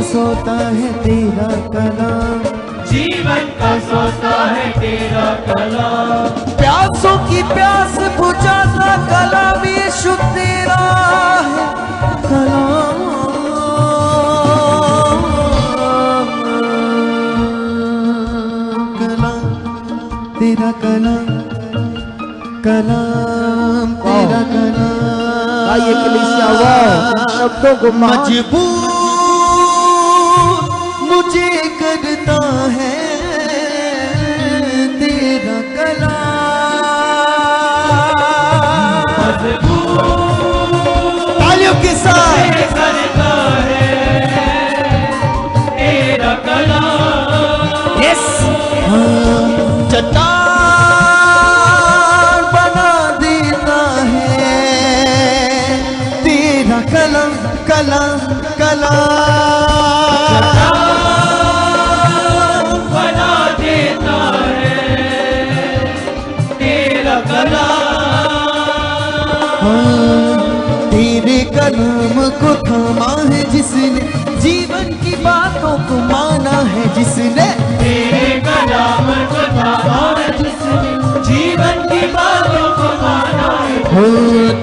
सोता है तेरा कलाम, जीवन का सोता है तेरा कलाम। प्यासों की प्यास बुझाता कलाम यीशु तेरा है कलाम। कलाम तेरा कलाम, कलाम तेरा कलाम। आइए कलीसिया, वाह शब्दों को मजबूर मुझे करता है तेरा कलाम। तालियों के साथ करता है तेरा कलाम। यस, चट्टान बना देता है तेरा कलाम, कलाम कलाम। बना देता है तेरा कलाम। तेरे कलाम को थामा है जिसने, जीवन की बातों को माना है जिसने। तेरे कलाम को थामा है जिसने, जीवन की बातों को माना है। हो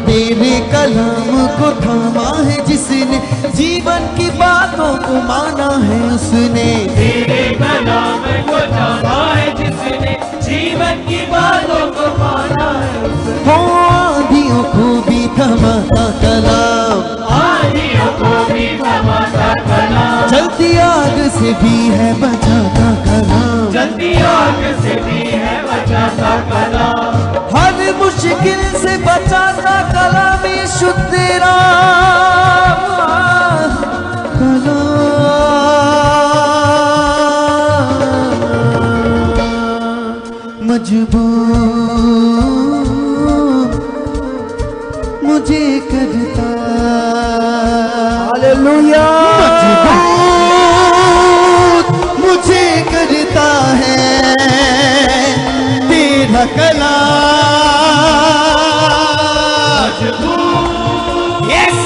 तेरे कलाम को थामा है जिसने, जीवन की बातों को माना है उसने। तेरे कलाम को थामा है जिसने, जीवन की बातों को माना है उसने। हो आंधियों को भी थमाता कलाम, आंधियों को भी थमाता कलाम। जलती आग से भी है बचाता कलाम, जल्दी आग से भी है बचाता कलाम। हर मुश्किल से बचाता कलाम यीशु तेरा कलाम। मजबूर मुझे करता, हालेलुया, मजबूर मुझे करता है तेरा कलाम। यस,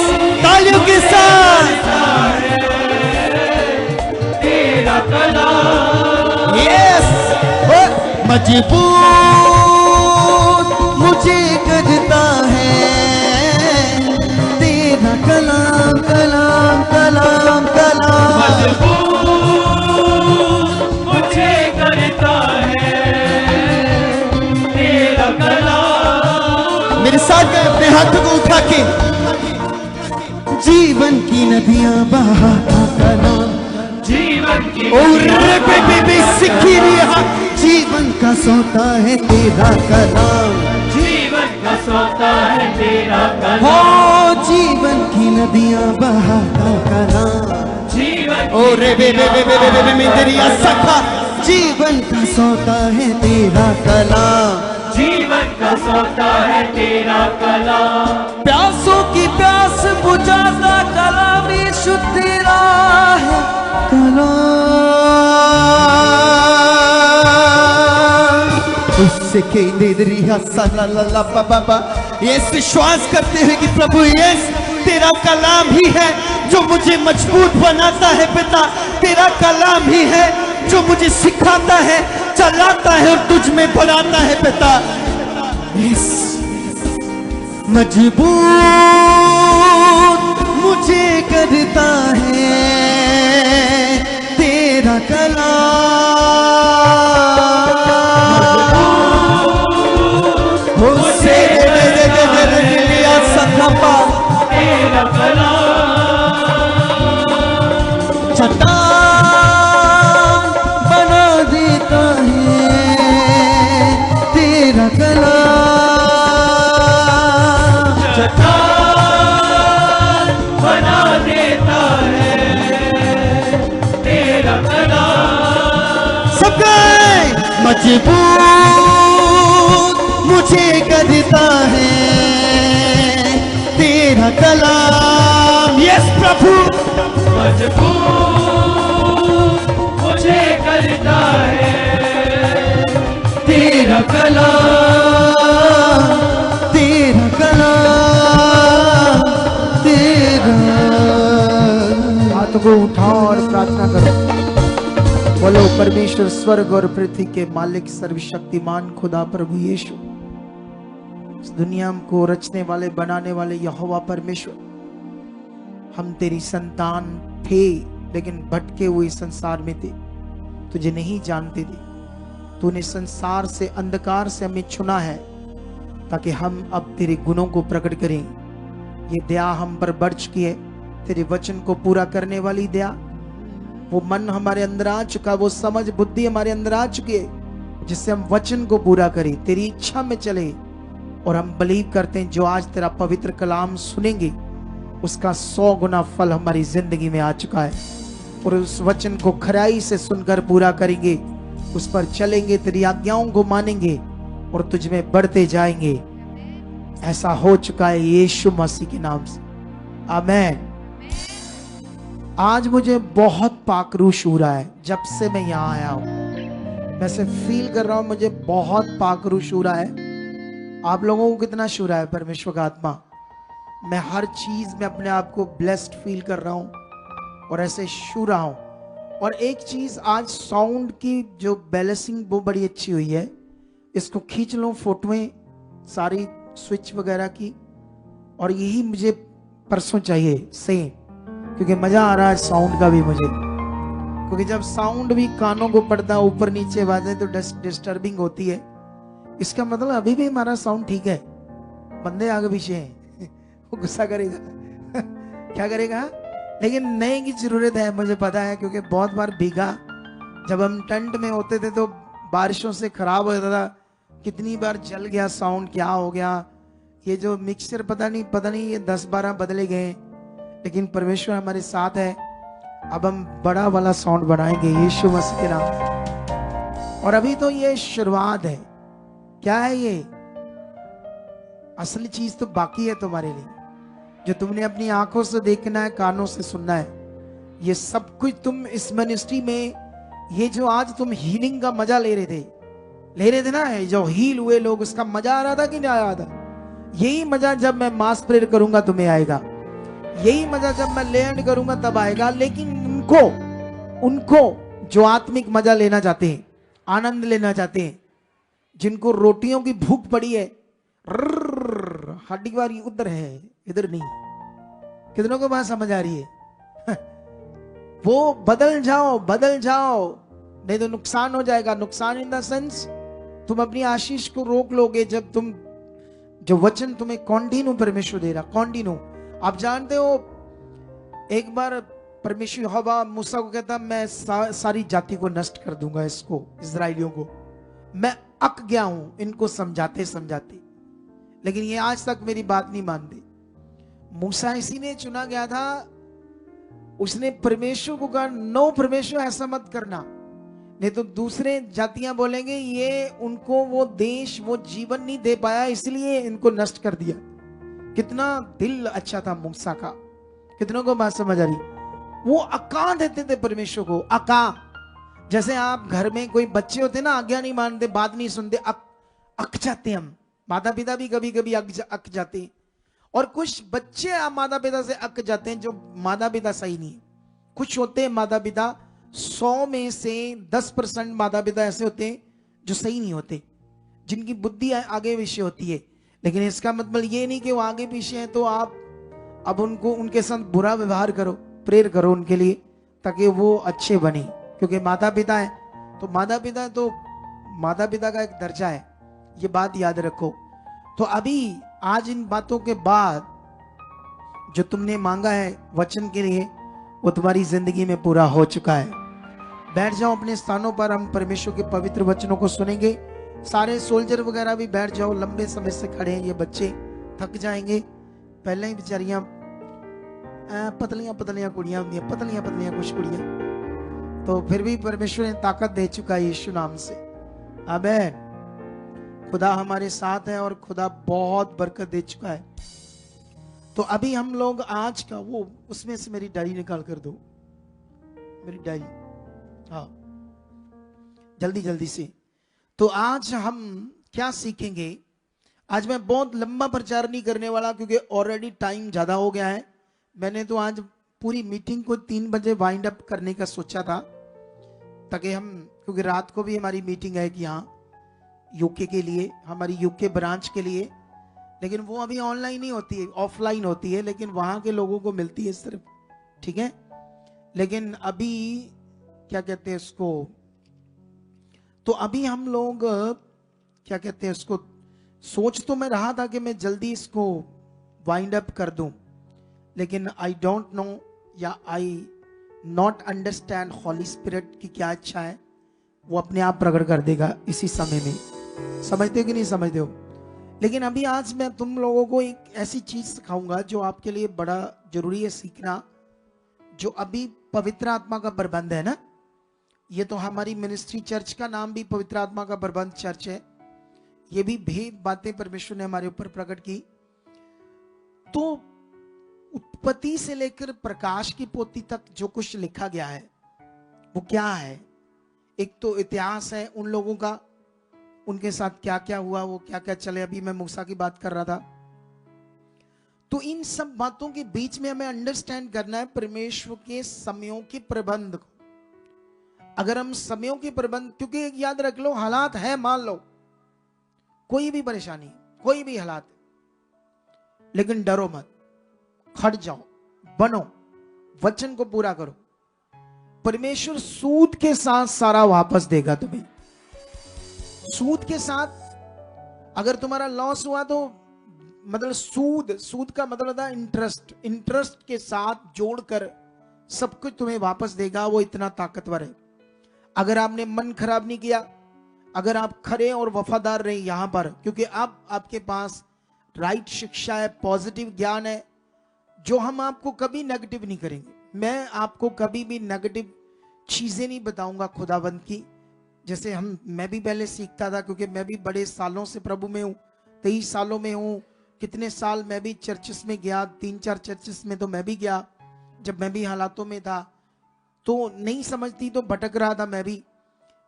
तालियों के साथ तेरा कलाम। यस, मजबूर मुझे करता है तेरा कलाम, कलाम कलाम कलाम। मजबूर मुझे करता है तेरा कलाम। मेरे साथ गए अपने हाथों को उठा के, जीवन की नदियां बहाता कलाम। जीवन की और बे सिखी रिहा, जीवन का सोता है तेरा कलाम। जीवन का सोता है तेरा कलाम। हो जीवन की नदियां बहाता कलाम। जीवन ओ रे बे मेरी सखा, जीवन का सोता है तेरा कलाम। जीवन का सोता है तेरा कलाम। प्यासों की प्यास बुझाता कलाम यीशु तेरा है कलाम। उससे कई दे रिहा ला ला बाबा, ये विश्वास करते हुए कि प्रभु यस तेरा कलाम ही है जो मुझे मजबूत बनाता है पिता। तेरा कलाम ही है जो मुझे सिखाता है, चलाता है और तुझ में बढ़ाता है पिता। यस, मजबूत मुझे करता है तेरा कलाम। मुझसे लिया सखपा तेरा कलाम। चट्टान बना देता है तेरा कलाम। चट्टान बना देता है तेरा कलाम। सब गए, मजबूत मुझे करता है तेरा कलाम। यस प्रभु, मजबूर मुझे करता है तेरा कलाम। तेरा कलाम, तेरा। हाथों को उठाओ और प्रार्थना करो। बोलो, परमेश्वर स्वर्ग और पृथ्वी के मालिक सर्वशक्तिमान खुदा प्रभु यीशु, इस दुनिया को रचने वाले बनाने वाले यहोवा परमेश्वर, हम तेरी संतान थे लेकिन भटके हुए संसार में थे, तुझे नहीं जानते थे। तूने संसार से, अंधकार से हमें चुना है ताकि हम अब तेरे गुणों को प्रकट करें। ये दया हम पर बढ़ चुकी है, तेरे वचन को पूरा करने वाली दया। वो मन हमारे अंदर आ चुका, वो समझ बुद्धि हमारे अंदर आ चुकी है जिससे हम वचन को पूरा करें, तेरी इच्छा में चले। और हम बिलीव करते हैं जो आज तेरा पवित्र कलाम सुनेंगे उसका 100 गुना फल हमारी जिंदगी में आ चुका है। और उस वचन को खराई से सुनकर पूरा करेंगे, उस पर चलेंगे, तेरी आज्ञाओं को मानेंगे और तुझ में बढ़ते जाएंगे। ऐसा हो चुका है यीशु मसीह के नाम से, आमीन। आज मुझे बहुत पाकरूश हो रहा है जब से मैं यहाँ आया हूं। मैं से फील कर रहा हूं मुझे बहुत पाकरूश हो रहा है। आप लोगों को कितना छू रहा है परमेश्वर का आत्मा? मैं हर चीज में अपने आप को ब्लेस्ड फील कर रहा हूं और ऐसे छू रहा हूं। और एक चीज, आज साउंड की जो बैलेंसिंग वो बड़ी अच्छी हुई है। इसको खींच लो फोटोएं सारी स्विच वगैरह की, और यही मुझे परसों चाहिए सेम, क्योंकि मजा आ रहा है साउंड का भी मुझे। क्योंकि जब साउंड भी कानों को पड़ता, ऊपर नीचे बाजे तो डिस्टर्बिंग होती है। इसका मतलब अभी भी हमारा साउंड ठीक है। बंदे आगे पीछे हैं वो गुस्सा करेगा क्या करेगा? लेकिन नए की जरूरत है, मुझे पता है, क्योंकि बहुत बार भीगा। जब हम टेंट में होते थे तो बारिशों से खराब हो जाता था, कितनी बार जल गया साउंड, क्या हो गया। ये जो मिक्सचर पता नहीं ये 10-12 बदले गए, लेकिन परमेश्वर हमारे साथ है। अब हम बड़ा वाला साउंड बनाएंगे यीशु मसीह के नाम। और अभी तो ये शुरुआत है। क्या है ये? असली चीज तो बाकी है तुम्हारे लिए, जो तुमने अपनी आंखों से देखना है, कानों से सुनना है। ये सब कुछ तुम इस मिनिस्ट्री में, ये जो आज तुम हीलिंग का मजा ले रहे थे ना, जो हील हुए लोग, उसका मजा आ रहा था कि नहीं आ रहा था? यही मजा जब मैं मास प्रेयर करूंगा तुम्हें आएगा, यही मजा जब मैं लैंड करूंगा तब आएगा। लेकिन उनको जो आत्मिक मजा लेना चाहते हैं, आनंद लेना चाहते हैं, जिनको रोटियों की भूख पड़ी है, हड्डी वाली उधर है इधर नहीं, कितनों को बात समझ आ रही है? वो बदल जाओ, नहीं तो नुकसान हो जाएगा। नुकसान इन द सेंस, तुम अपनी आशीष को रोक लोगे जब तुम, जो वचन तुम्हें कॉन्टिन्यू परमेश्वर दे रहा, कॉन्टिन्यू। आप जानते हो, एक बार परमेश्वर यहोवा मूसा को कहता, मैं सारी जाति को नष्ट कर दूंगा, इसको इजराइलियों को। मैं अक गया हूं इनको समझाते समझाते, लेकिन ये आज तक मेरी बात नहीं मानते। मूसा इसी ने चुना गया था, उसने परमेश्वर को कहा, नो परमेश्वर ऐसा मत करना, नहीं तो दूसरे जातियां बोलेंगे ये उनको वो देश, वो जीवन नहीं दे पाया, इसलिए इनको नष्ट कर दिया। कितना दिल अच्छा था मूसा का, कितनों को बात समझ आ रही? वो अका देते थे परमेश्वर को, अका। जैसे आप घर में कोई बच्चे होते ना, आज्ञा नहीं मानते, बात नहीं सुनते, अक जाते हम। माता पिता भी कभी कभी अक जाते हैं। और कुछ बच्चे माता पिता से अक जाते हैं जो माता पिता सही नहीं है। कुछ होते हैं माता पिता, 100 में से 10% माता पिता ऐसे होते हैं जो सही नहीं होते, जिनकी बुद्धि आगे पीछे होती है। लेकिन इसका मतलब ये नहीं कि वो आगे पीछे हैं तो आप अब उनको, उनके साथ बुरा व्यवहार करो, प्रेयर करो उनके लिए ताकि वो अच्छे बने। क्योंकि माता पिता है तो माता पिता का एक दर्जा है, ये बात याद रखो। तो अभी आज इन बातों के बाद जो तुमने मांगा है वचन के लिए, वो तुम्हारी जिंदगी में पूरा हो चुका है। बैठ जाओ अपने स्थानों पर, हम परमेश्वर के पवित्र वचनों को सुनेंगे। सारे सोल्जर वगैरह भी बैठ जाओ, लंबे समय से खड़े हैं, ये बच्चे थक जाएंगे। पहले ही बेचारियां पतलियां कुड़ियां होंगी, पतलियां कुछ कुड़ियां, तो फिर भी परमेश्वर ने ताकत दे चुका है यीशु नाम से, आमीन। खुदा हमारे साथ है और खुदा बहुत बरकत दे चुका है। तो अभी हम लोग आज का वो, उसमें से मेरी डायरी निकाल कर दो, मेरी डायरी, हाँ जल्दी से। तो आज हम क्या सीखेंगे? आज मैं बहुत लंबा प्रचार नहीं करने वाला, क्योंकि ऑलरेडी टाइम ज्यादा हो गया है। मैंने तो आज पूरी मीटिंग को 3 बजे वाइंड अप करने का सोचा था, ताकि हम, क्योंकि रात को भी हमारी मीटिंग है कि यहाँ यूके के लिए, हमारी यूके ब्रांच के लिए, लेकिन वो अभी ऑनलाइन ही होती है, ऑफलाइन होती है, लेकिन वहां के लोगों को मिलती है सिर्फ, ठीक है। लेकिन अभी क्या कहते हैं इसको, तो अभी हम लोग क्या कहते हैं इसको, सोच तो मैं रहा था कि मैं जल्दी इसको वाइंड अप कर दूं, लेकिन आई डोंट नो या आई नॉट अंडरस्टैंड हॉली स्पिरिट की क्या इच्छा है, वो अपने आप प्रकट कर देगा इसी समय में। समझते हो कि नहीं समझते हो? लेकिन अभी आज मैं तुम लोगों को एक ऐसी चीज सिखाऊंगा जो आपके लिए बड़ा जरूरी है सीखना, जो अभी पवित्र आत्मा का प्रबंध है ना। ये तो हमारी मिनिस्ट्री चर्च का नाम भी पवित्र आत्मा का प्रबंध चर्च है। ये भी भेद बातें परमेश्वर ने हमारे ऊपर प्रकट की। तो उत्पत्ति से लेकर प्रकाश की पोथी तक जो कुछ लिखा गया है वो क्या है? एक तो इतिहास है उन लोगों का, उनके साथ क्या क्या हुआ, वो क्या क्या चले। अभी मैं मूसा की बात कर रहा था। तो इन सब बातों के बीच में हमें अंडरस्टैंड करना है परमेश्वर के समयों के प्रबंध को। अगर हम समयों के प्रबंध, क्योंकि एक याद रख लो, हालात है, मान लो कोई भी परेशानी, कोई भी हालात, लेकिन डरो मत, खड़ जाओ, बनो, वचन को पूरा करो। परमेश्वर सूद के साथ सारा वापस देगा तुम्हें। सूद के साथ अगर तुम्हारा लॉस हुआ तो मतलब सूद का मतलब होता है इंटरेस्ट के साथ जोड़कर सब कुछ तुम्हें वापस देगा। वो इतना ताकतवर है। अगर आपने मन खराब नहीं किया, अगर आप खरे और वफादार रहे यहां पर, क्योंकि अब आपके पास राइट शिक्षा है, पॉजिटिव ज्ञान है, जो हम आपको कभी नेगेटिव नहीं करेंगे। मैं आपको कभी भी नेगेटिव चीजें नहीं बताऊंगा खुदाबंद की। जैसे मैं भी पहले सीखता था, क्योंकि मैं भी बड़े सालों से प्रभु में हूं, 23 सालों में हूं। कितने साल मैं भी चर्चेस में गया, 3-4 चर्चेस में तो मैं भी गया। जब मैं भी हालातों में था तो नहीं समझती तो भटक रहा था मैं भी।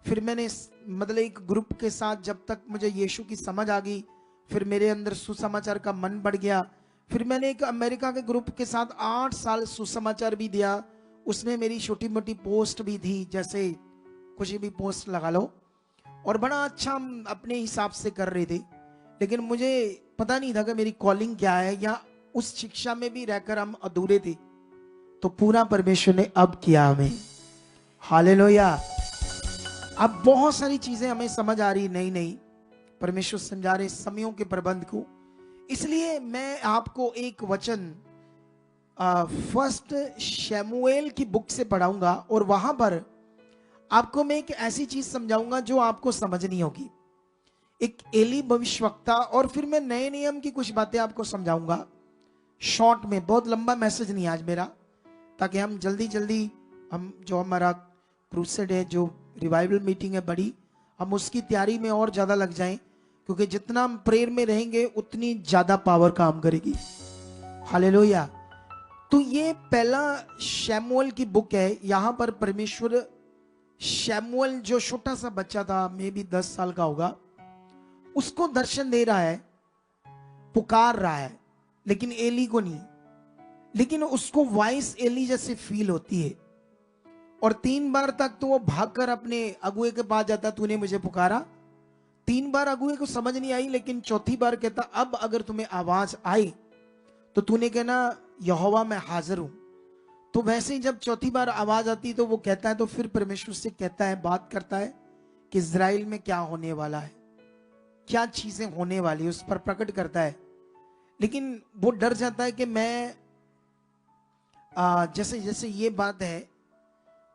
फिर मैंने मतलब एक ग्रुप के साथ, जब तक मुझे यीशु की समझ आ गई, फिर मेरे अंदर सुसमाचार का मन बढ़ गया। फिर मैंने एक अमेरिका के ग्रुप के साथ 8 साल सुसमाचार भी दिया। उसमें मेरी छोटी मोटी पोस्ट भी थी, जैसे कुछ भी पोस्ट लगा लो, और बड़ा अच्छा हम अपने हिसाब से कर रहे थे। लेकिन मुझे पता नहीं था कि मेरी कॉलिंग क्या है, या उस शिक्षा में भी रहकर हम अधूरे थे। तो पूरा परमेश्वर ने अब किया हमें। हालेलुया। अब बहुत सारी चीजें हमें समझ आ रही, नई नई परमेश्वर समझा रहे समयों के प्रबंध को। इसलिए मैं आपको एक वचन फर्स्ट शमूएल की बुक से पढ़ाऊंगा, और वहां पर आपको मैं एक ऐसी चीज समझाऊंगा जो आपको समझनी होगी। एक एली भविष्यवक्ता, और फिर मैं नए नियम की कुछ बातें आपको समझाऊंगा शॉर्ट में। बहुत लंबा मैसेज नहीं आज मेरा, ताकि हम जल्दी जल्दी हम जो हमारा क्रूसेड है, जो रिवाइवल मीटिंग है बड़ी, हम उसकी तैयारी में और ज्यादा लग जाएं, क्योंकि जितना हम प्रेयर में रहेंगे उतनी ज्यादा पावर काम करेगी। हालेलुया। तो ये पहला शमूएल की बुक है। यहां पर परमेश्वर शमूएल जो छोटा सा बच्चा था, मे भी 10 साल का होगा, उसको दर्शन दे रहा है, पुकार रहा है, लेकिन एली को नहीं। लेकिन उसको वॉइस एली जैसे फील होती है, और 3 बार तक तो वो भागकर अपने अगुए के पास जाता, तूने मुझे पुकारा। 3 बार अगुए को समझ नहीं आई, लेकिन चौथी बार कहता, अब अगर तुम्हें आवाज आई तो तूने कहना यहोवा मैं हाजिर हूं। तो वैसे ही जब चौथी बार आवाज आती तो वो कहता है, तो फिर परमेश्वर से कहता है, बात करता है कि इजराइल में क्या होने वाला है, क्या चीजें होने वाली है, उस पर प्रकट करता है। लेकिन वो डर जाता है कि मैं जैसे जैसे ये बात है,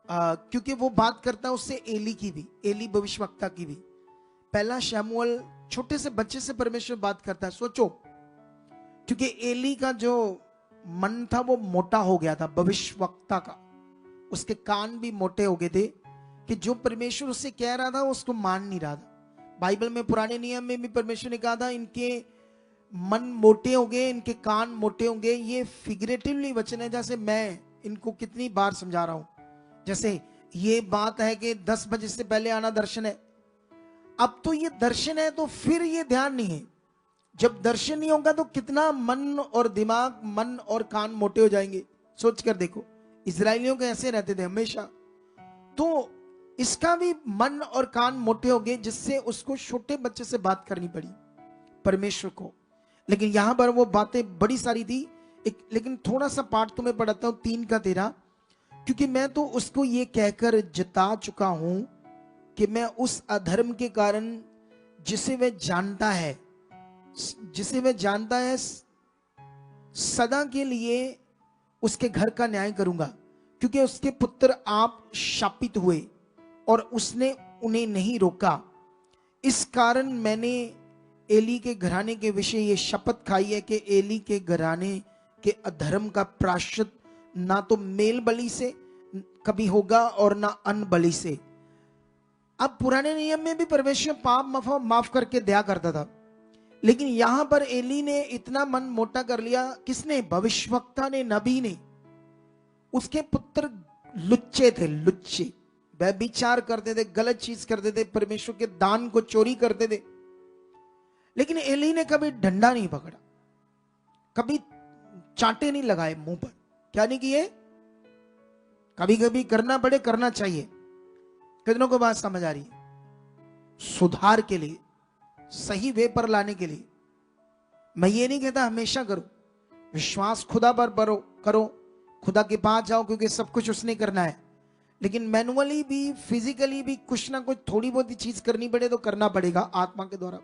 क्योंकि वो बात करता है उससे एली की भी, एली भविष्यवक्ता की भी। पहला शमूएल छोटे से बच्चे से परमेश्वर बात करता है। सोचो, क्योंकि एली का जो मन था वो मोटा हो गया था, भविष्यवक्ता का, उसके कान भी मोटे हो गए थे, कि जो परमेश्वर उससे कह रहा था उसको मान नहीं रहा था। बाइबल में पुराने नियम में भी परमेश्वर ने कहा था, इनके मन मोटे हो गए, इनके कान मोटे होंगे। ये फिगरेटिवली वचन है, जैसे मैं इनको कितनी बार समझा रहा हूं। जैसे ये बात है कि 10 बजे से पहले आना दर्शन है। अब तो ये दर्शन है तो फिर ये ध्यान नहीं है। जब दर्शन नहीं होगा तो कितना मन और दिमाग, मन और कान मोटे हो जाएंगे। सोच कर देखो, इजरायलियों के ऐसे रहते थे हमेशा। तो इसका भी मन और कान मोटे हो गए, जिससे उसको छोटे बच्चे से बात करनी पड़ी परमेश्वर को। लेकिन यहां पर वो बातें बड़ी सारी थी। लेकिन थोड़ा सा पाठ तुम्हें पढ़ाता हूं 3:13, क्योंकि मैं तो उसको ये कहकर जता चुका हूं कि मैं उस अधर्म के कारण जिसे वह जानता है सदा के लिए उसके घर का न्याय करूंगा, क्योंकि उसके पुत्र आप शापित हुए और उसने उन्हें नहीं रोका। इस कारण मैंने एली के घराने के विषय ये शपथ खाई है कि एली के घराने के अधर्म का प्रायश्चित ना तो मेल बलि से कभी होगा और ना अन्न बलि से। अब पुराने नियम में भी परमेश्वर पाप माफ करके दया करता था, लेकिन यहां पर एली ने इतना मन मोटा कर लिया। किसने? भविष्यवक्ता ने, नबी ने। उसके पुत्र लुच्चे थे, लुच्चे, व्यभिचार करते थे, गलत चीज करते थे, परमेश्वर के दान को चोरी करते थे। लेकिन एली ने कभी डंडा नहीं पकड़ा, कभी चांटे नहीं लगाए मुंह पर। क्या नहीं किए? कभी कभी करना पड़े, करना चाहिए। कितनों को बात समझ आ रही है? सुधार के लिए, सही वे पर लाने के लिए। मैं ये नहीं कहता हमेशा करो, विश्वास खुदा पर करो, खुदा के पास जाओ, क्योंकि सब कुछ उसने करना है। लेकिन मैनुअली भी, फिजिकली भी कुछ ना कुछ थोड़ी बहुत ही चीज करनी पड़े तो करना पड़ेगा आत्मा के द्वारा।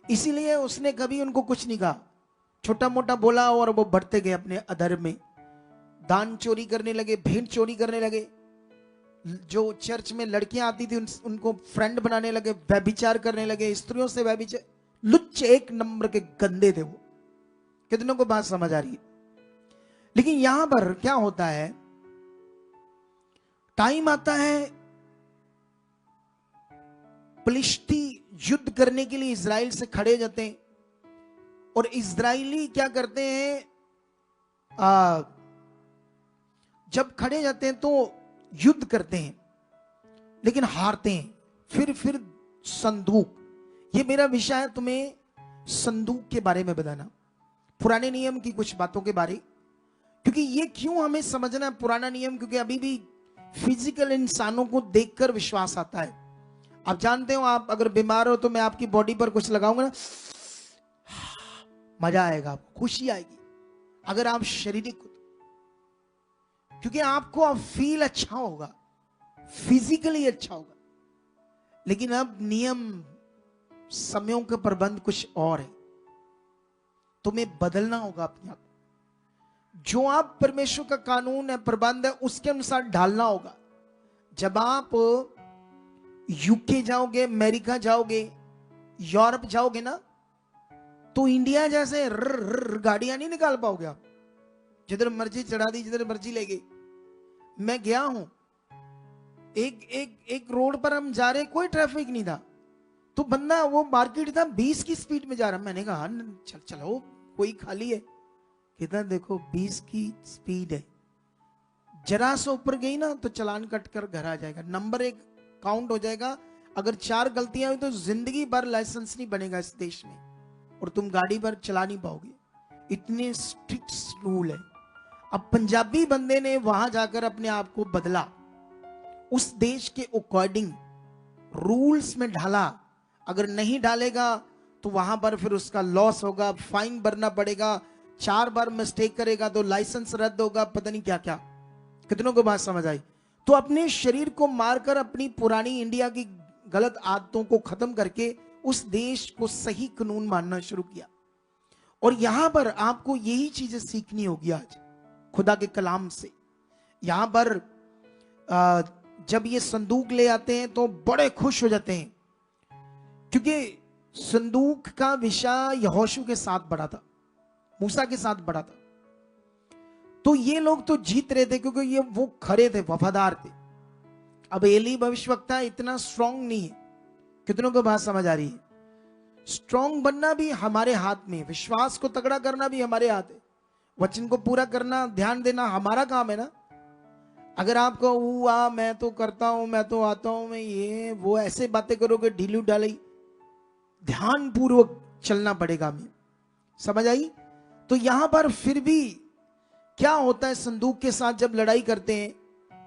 इसीलिए उसने कभी उनको कुछ नहीं कहा, छोटा मोटा बोला और वो बढ़ते गए अपने अधर्म में। दान चोरी करने लगे, भेंट चोरी करने लगे। जो चर्च में लड़कियां आती थी उनको फ्रेंड बनाने लगे, व्यभिचार करने लगे, स्त्रियों से व्यभिचार। लुच्चे, एक नंबर के गंदे थे वो। कितनों को बात समझ आ रही है? लेकिन यहां पर क्या होता है, टाइम आता है फिलिस्ती युद्ध करने के लिए इजराइल से खड़े जाते हैं, और इजरायली क्या करते हैं, जब खड़े जाते हैं तो युद्ध करते हैं, लेकिन हारते हैं। फिर संदूक, ये मेरा विषय है तुम्हें संदूक के बारे में बताना, पुराने नियम की कुछ बातों के बारे। क्योंकि ये क्यों हमें समझना है पुराना नियम, क्योंकि अभी भी फिजिकल इंसानों को देखकर विश्वास आता है। आप जानते हो, आप अगर बीमार हो तो मैं आपकी बॉडी पर कुछ लगाऊंगा ना, मजा आएगा, आपको खुशी आएगी। अगर आप शारीरिक, क्योंकि आपको अब फील अच्छा होगा, फिजिकली अच्छा होगा। लेकिन अब नियम, समयों के प्रबंध कुछ और है, तुम्हें बदलना होगा अपने आप। जो आप परमेश्वर का कानून है, प्रबंध है, उसके अनुसार ढालना होगा। जब आप यूके जाओगे, अमेरिका जाओगे, यूरोप जाओगे ना, तो इंडिया जैसे गाड़ियां नहीं निकाल पाओगे आप। जिधर मर्जी चढ़ा दी, जिधर मर्जी ले गए। मैं गया हूं, एक रोड पर हम जा रहे, कोई ट्रैफिक नहीं था, तो बंदा, वो मार्केट था, 20 की स्पीड में जा रहा। मैंने कहा चलो कोई खाली है, कहता देखो 20 की स्पीड है, जरा सा ऊपर गई ना तो चलान कट कर घर आ जाएगा, नंबर 1 काउंट हो जाएगा। अगर 4 गलतियां हुई तो जिंदगी भर लाइसेंस नहीं बनेगा इस देश में, और तुम गाड़ी पर चला नहीं पाओगे। इतने स्ट्रिक्ट रूल है। अब पंजाबी बंदे ने वहां जाकर अपने आप को बदला, उस देश के अकॉर्डिंग रूल्स में ढाला। अगर नहीं डालेगा तो वहां पर फिर उसका लॉस होगा, फाइन भरना पड़ेगा, 4 बार मिस्टेक करेगा तो लाइसेंस रद्द होगा, पता नहीं क्या क्या। कितनों को बात समझ आई? तो अपने शरीर को मारकर अपनी पुरानी इंडिया की गलत आदतों को खत्म करके उस देश को सही कानून मानना शुरू किया। और यहां पर आपको यही चीजें सीखनी होगी आज खुदा के कलाम से। यहां पर जब ये संदूक ले आते हैं तो बड़े खुश हो जाते हैं, क्योंकि संदूक का विषय यहोशू के साथ बढ़ा था, मूसा के साथ बढ़ा था। तो ये लोग तो जीत रहे थे क्योंकि ये वो खरे थे, वफादार थे। अब एली भविष्यवक्ता इतना स्ट्रांग नहीं है। कितनों को बात समझ आ रही है? स्ट्रांग बनना भी हमारे हाथ में, विश्वास को तगड़ा करना भी हमारे हाथ है, वचन को पूरा करना, ध्यान देना हमारा काम है ना। अगर आपको मैं तो करता हूं, मैं तो आता हूं, मैं ये वो ऐसे बातें करोगे, ढीलू डाली, ध्यान पूर्वक चलना पड़ेगा हमें। समझ आई? तो यहां पर फिर भी क्या होता है संदूक के साथ जब लड़ाई करते हैं,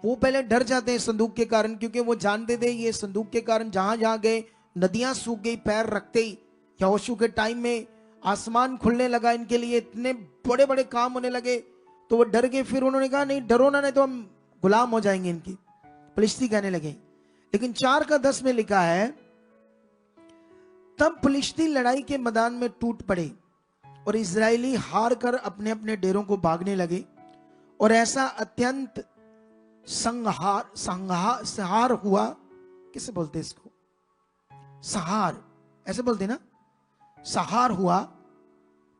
वो पहले डर जाते हैं संदूक के कारण, क्योंकि वो जानते थे ये संदूक के कारण जहां जहां गए नदियां सूख गई, पैर रखते ही यहोशू के टाइम में आसमान खुलने लगा, इनके लिए इतने बड़े बड़े काम होने लगे, तो वो डर गए। फिर उन्होंने कहा नहीं डरो ना, नहीं तो हम गुलाम हो जाएंगे इनकी। फिलिस्ती कहने लगे। लेकिन 4:10 में लिखा है, तब फिलिस्ती लड़ाई के मैदान में टूट पड़े और इजरायली हार कर अपने अपने डेरों को भागने लगे, और ऐसा अत्यंत संहार हुआ। किसे बोलते इसको? सहार, ऐसे बोलते ना, सहार हुआ।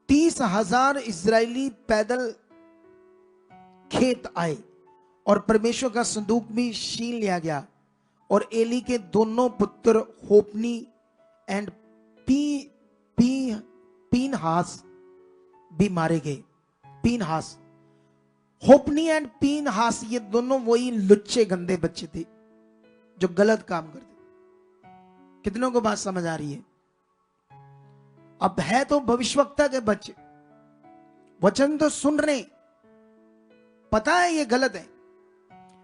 30,000 इजरायली पैदल खेत आए और परमेश्वर का संदूक भी छीन लिया गया, और एली के दोनों पुत्र होपनी एंड पीनहास भी मारे गए। पीनहास, होपनी एंड पीनहास, ये दोनों वही लुच्चे गंदे बच्चे थे जो गलत काम करते। कितनों को बात समझ आ रही है? अब है तो भविष्यवक्ता के बच्चे, वचन तो सुन रहे, पता है ये गलत है,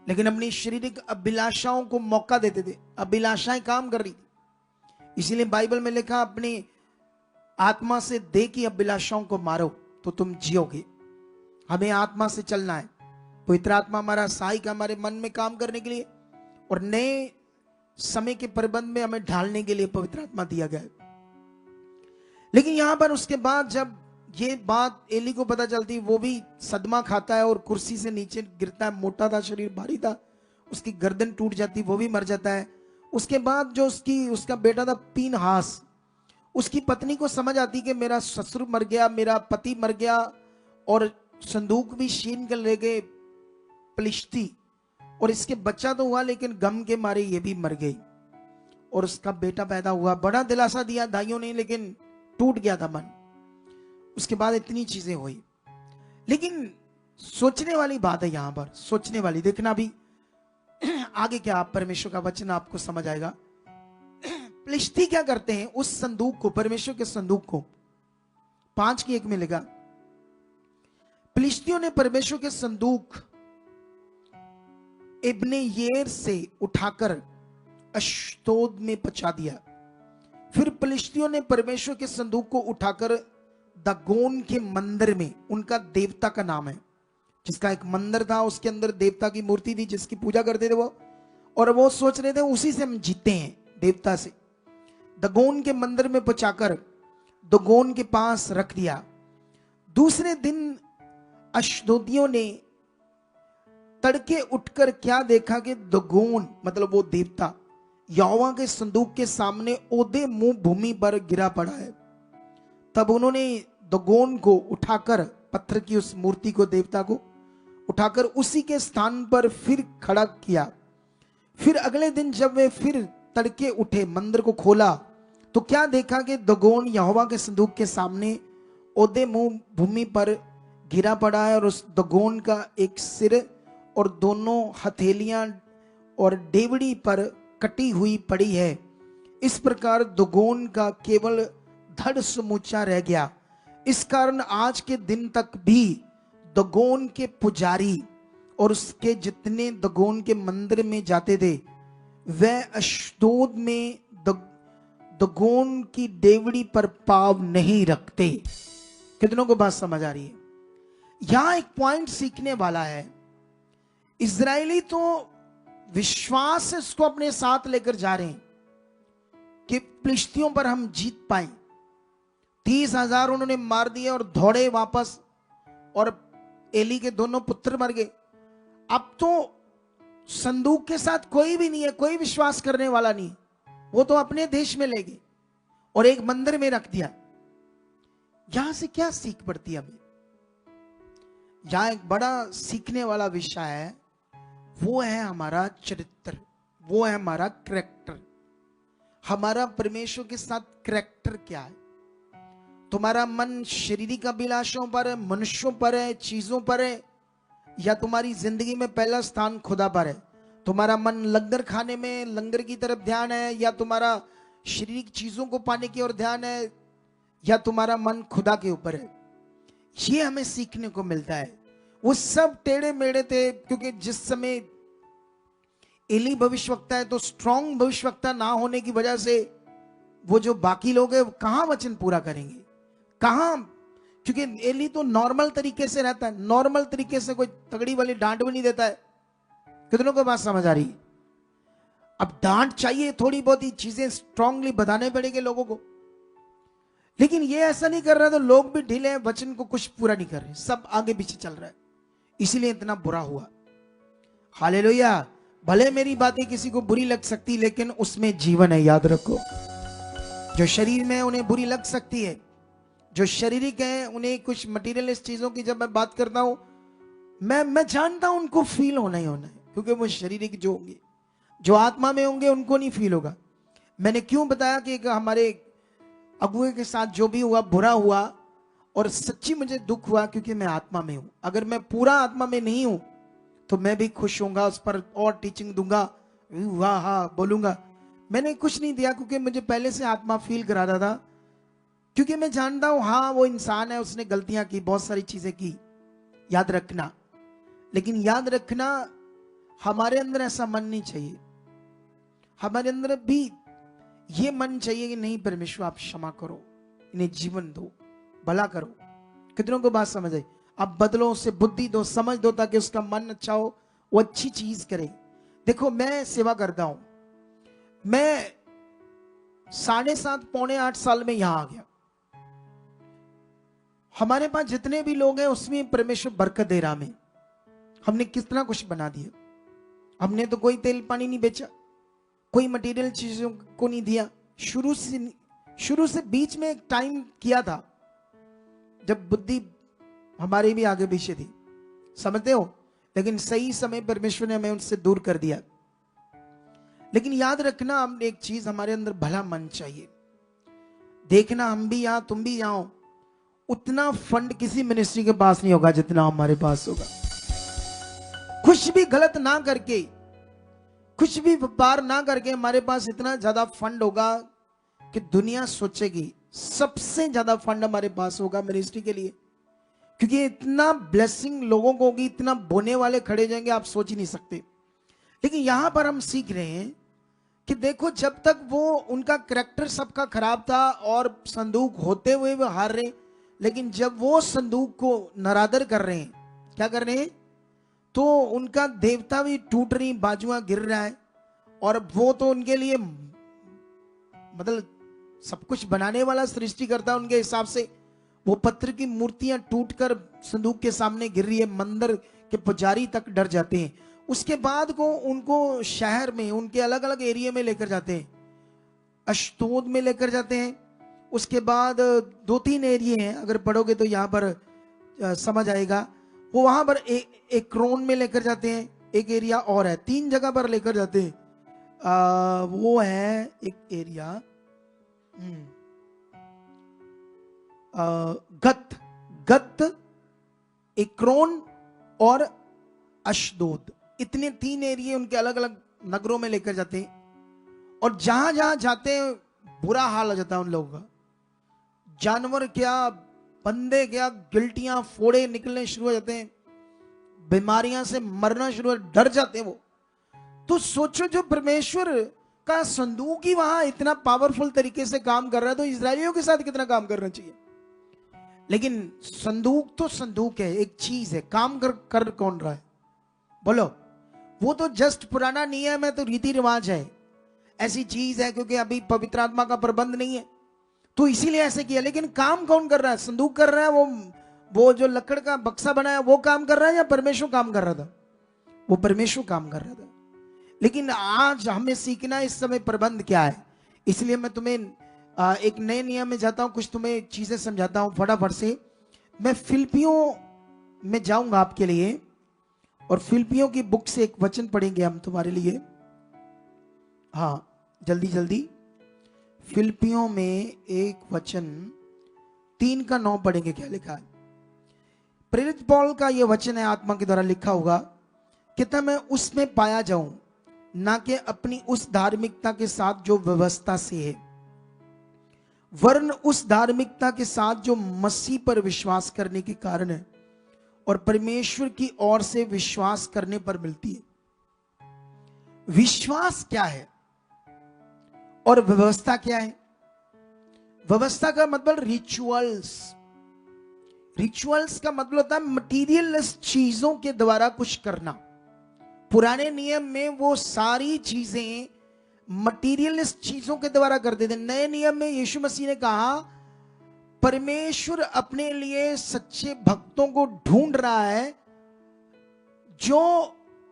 लेकिन अपनी शारीरिक अभिलाषाओं को मौका देते थे, अभिलाषाएं काम कर रही थी। इसीलिए बाइबल में लिखा, अपनी आत्मा से देह की अभिलाषाओं को मारो तो तुम जियोगे। हमें आत्मा से चलना है। पवित्र आत्मा हमारा सहायक हमारे मन में काम करने के लिए और नए समय के प्रबंध में हमें ढालने के लिए पवित्र आत्मा दिया गया है। लेकिन यहां पर उसके बाद जब ये बात एली को पता चलती, वो भी सदमा खाता है और कुर्सी से नीचे गिरता है। मोटा था शरीर, भारी था, उसकी गर्दन टूट जाती, वो भी मर जाता है। उसके बाद जो उसका बेटा था पीनहास, उसकी पत्नी को समझ आती कि मेरा ससुर मर गया, मेरा पति मर गया, और संदूक भी छीन कर ले गए फिलिस्ती, और इसके बच्चा तो हुआ लेकिन गम के मारे ये भी मर गई, और उसका बेटा पैदा हुआ। बड़ा दिलासा दिया दाइयों ने, लेकिन टूट गया था मन। उसके बाद इतनी चीजें हुई। लेकिन सोचने वाली बात है यहां पर, सोचने वाली, देखना भी आगे क्या आप परमेश्वर का वचन आपको समझ आएगा। फिलिस्ती क्या करते हैं, उस संदूक को, परमेश्वर के संदूक को, 5:1 में लिखा, फिलिस्तियों ने परमेश्वर के संदूक इब्ने येर से उठाकर अश्दोद में पहुंचा दिया। फिर फिलिस्तियों ने परमेश्वर के संदूक को उठाकर दागोन के मंदिर में, उनका देवता का नाम है, जिसका एक मंदिर था, उसके अंदर देवता की मूर्ति थी जिसकी पूजा करते थे वो, और वो सोच रहे थे उसी से हम जीते हैं, देवता से। दागोन के मंदिर में पहुंचाकर दागोन के पास रख दिया। दूसरे दिन अश्दोदियों ने तड़के उठकर क्या देखा कि दागोन, मतलब वो देवता, यहोवा के संदूक के सामने ओदे मुंह भूमि पर गिरा पड़ा है। तब उन्होंने दागोन को उठाकर, पत्थर की उस मूर्ति को, देवता को उठाकर उसी के स्थान पर फिर खड़ा किया। फिर अगले दिन जब वे फिर तड़के उठे, मंदिर को खोला, तो क्या देखा कि दागोन यहोवा के संदूक के सामने ओदे मुंह भूमि पर गिरा पड़ा है, और उस दागोन का एक सिर और दोनों हथेलियां और डेवड़ी पर कटी हुई पड़ी है। इस प्रकार दागोन का केवल धड़ समूचा रह गया। इस कारण आज के दिन तक भी दागोन के पुजारी और उसके जितने दागोन के मंदिर में जाते थे, वह अश्दोद में दागोन की डेवड़ी पर पाव नहीं रखते। कितनों को बात समझ आ रही है? यहां एक पॉइंट सीखने वाला है। इजरायली तो विश्वास से इसको अपने साथ लेकर जा रहे हैं कि फिलिस्तियों पर हम जीत पाए। 30,000 उन्होंने मार दिए और दौड़े वापस, और एली के दोनों पुत्र मर गए। अब तो संदूक के साथ कोई भी नहीं है, कोई विश्वास करने वाला नहीं, वो तो अपने देश में ले गए और एक मंदिर में रख दिया। यहां से क्या सीख पड़ती है हमें? यहां एक बड़ा सीखने वाला विषय है, वो है हमारा चरित्र, वो है हमारा कैरेक्टर। हमारा परमेश्वर के साथ कैरेक्टर क्या है? तुम्हारा मन शारीरिक अभिलाषाओं पर है, मनुष्यों पर है, चीजों पर है, या तुम्हारी जिंदगी में पहला स्थान खुदा पर है? तुम्हारा मन लंगर खाने में, लंगर की तरफ ध्यान है, या तुम्हारा शारीरिक चीजों को पाने की ओर ध्यान है, या तुम्हारा मन खुदा के ऊपर है? ये हमें सीखने को मिलता है। वो सब टेढ़े मेढ़े थे, क्योंकि जिस समय एली भविष्यवक्ता है तो स्ट्रांग भविष्यवक्ता ना होने की वजह से वो जो बाकी लोग हैं कहां वचन पूरा करेंगे, कहां, क्योंकि एली तो नॉर्मल तरीके से रहता है, नॉर्मल तरीके से कोई तगड़ी वाली डांट भी नहीं देता है। कितनों को बात समझ आ रही है? अब डांट चाहिए, थोड़ी बहुत ही चीजें स्ट्रांगली बताने पड़ेंगे लोगों को, लेकिन ये ऐसा नहीं कर रहा, तो लोग भी ढीले हैं, वचन को कुछ पूरा नहीं कर रहे, सब आगे पीछे चल रहा है, इसीलिए इतना बुरा हुआ। हालेलुया। भले मेरी बातें किसी को बुरी लग सकती, लेकिन उसमें जीवन है, याद रखो। जो शरीर में उन्हें बुरी लग सकती है, जो शारीरिक है उन्हें कुछ मटीरियलिस्ट चीजों की जब मैं बात करता हूं, मैं जानता हूं उनको फील होना ही होना है, क्योंकि वो शारीरिक जो होंगे, जो आत्मा में होंगे उनको नहीं फील होगा। मैंने क्यों बताया कि हमारे अगुए के साथ जो भी हुआ बुरा हुआ, और सच्ची मुझे दुख हुआ, क्योंकि मैं आत्मा में हूं। अगर मैं पूरा आत्मा में नहीं हूं तो मैं भी खुश होऊंगा, उस पर और टीचिंग दूंगा, वाह हा बोलूंगा। मैंने कुछ नहीं दिया, क्योंकि मुझे पहले से आत्मा फील करा रहा था, क्योंकि मैं जानता हूं हाँ वो इंसान है, उसने गलतियां की, बहुत सारी चीजें की, याद रखना। लेकिन याद रखना, हमारे अंदर ऐसा मन नहीं चाहिए, हमारे अंदर भी ये मन चाहिए कि नहीं परमेश्वर आप क्षमा करो, इन्हें जीवन दो, भला करो। कितनों को बात समझ आई? आप बदलो, उसे बुद्धि दो, समझ दो, ताकि उसका मन अच्छा हो, वो अच्छी चीज करे। देखो मैं सेवा करता हूं, मैं 7.5 पौने 8 साल में यहां आ गया। हमारे पास जितने भी लोग हैं उसमें परमेश्वर बरकत दे रहा हमें। हमने कितना कुछ बना दिया, हमने तो कोई तेल पानी नहीं बेचा, कोई मटेरियल चीजों को नहीं दिया। शुरू से बीच में एक टाइम किया था जब बुद्धि हमारी भी आगे पीछे थी, समझते हो, लेकिन सही समय परमेश्वर ने हमें उनसे दूर कर दिया। लेकिन याद रखना, हम एक चीज, हमारे अंदर भला मन चाहिए। देखना हम भी यहां, तुम भी यहां हो, उतना फंड किसी मिनिस्ट्री के पास नहीं होगा जितना हमारे पास होगा। कुछ भी गलत ना करके, कुछ भी व्यापार ना करके, हमारे पास इतना ज्यादा फंड होगा कि दुनिया सोचेगी सबसे ज्यादा फंड हमारे पास होगा मिनिस्ट्री के लिए, क्योंकि इतना ब्लेसिंग लोगों को होगी, इतना बोने वाले खड़े जाएंगे, आप सोच ही नहीं सकते। लेकिन यहां पर हम सीख रहे हैं कि देखो, जब तक वो उनका करैक्टर सबका खराब था और संदूक होते हुए वो हार रहे, लेकिन जब वो संदूक को नरादर कर रहे हैं, क्या कर रहे हैं, तो उनका देवता भी टूट रही, बाजुआं गिर रहा है, और वो तो उनके लिए मतलब सब कुछ बनाने वाला सृष्टि करता है उनके हिसाब से। वो पत्थर की मूर्तियां टूटकर संदूक के सामने गिर रही है, मंदिर के पुजारी तक डर जाते हैं। उसके बाद को उनको शहर में, उनके अलग अलग एरिया में लेकर जाते हैं, अश्दोद में लेकर जाते हैं। उसके बाद 2-3 एरिया हैं, अगर पढ़ोगे तो यहाँ पर समझ आएगा। वो वहां पर एक्रोन में लेकर जाते हैं, एक एरिया और है, 3 जगह पर लेकर जाते हैं। वो है एक एरिया गत, एक्रोन और अश्दोद, इतने 3 एरिया उनके अलग अलग नगरों में लेकर जाते हैं। और जहां जहां जाते हैं बुरा हाल हो जाता है उन लोगों का। जानवर क्या, बंदे क्या, गिल्टियां फोड़े निकलने शुरू हो जाते हैं, बीमारियां से मरना शुरू, डर जाते हैं वो। तो सोचो, जो परमेश्वर का संदूक ही वहां इतना पावरफुल तरीके से काम कर रहा है, तो इजरायलियों के साथ कितना काम करना चाहिए। लेकिन संदूक तो संदूक है, एक चीज है, काम कर कौन रहा है बोलो? वो तो जस्ट पुराना नियम है, तो रीति रिवाज है, ऐसी चीज है, क्योंकि अभी पवित्र आत्मा का प्रबंध नहीं है, तो इसीलिए ऐसे किया। लेकिन काम कौन कर रहा है? संदूक कर रहा है, वो जो लकड़ का बक्सा बनाया वो काम कर रहा है, या परमेश्वर काम कर रहा था? वो परमेश्वर काम कर रहा था। लेकिन आज हमें सीखना है इस समय प्रबंध क्या है। इसलिए मैं तुम्हें एक नए नियम में जाता हूं, कुछ तुम्हें चीजें समझाता हूं फटाफट से। मैं फिलिपियों में जाऊंगा आपके लिए, और फिलिपियों की बुक से एक वचन पढ़ेंगे हम तुम्हारे लिए। हाँ, जल्दी जल्दी। फिलिपियों में एक वचन 3:9 पढ़ेंगे। क्या लिखा है? प्रेरित पौल का यह वचन है, आत्मा के द्वारा लिखा होगा, कहता मैं उसमें पाया जाऊं, ना कि अपनी उस धार्मिकता के साथ जो व्यवस्था से है, वरन उस धार्मिकता के साथ जो मसीह पर विश्वास करने के कारण है और परमेश्वर की ओर से विश्वास करने पर मिलती है। विश्वास क्या है और व्यवस्था क्या है? व्यवस्था का मतलब रिचुअल्स। रिचुअल्स का मतलब होता है मटीरियलिस्ट चीजों के द्वारा कुछ करना। पुराने नियम में वो सारी चीजें मटीरियलिस्ट चीजों के द्वारा करते थे। नए नियम में यीशु मसीह ने कहा परमेश्वर अपने लिए सच्चे भक्तों को ढूंढ रहा है जो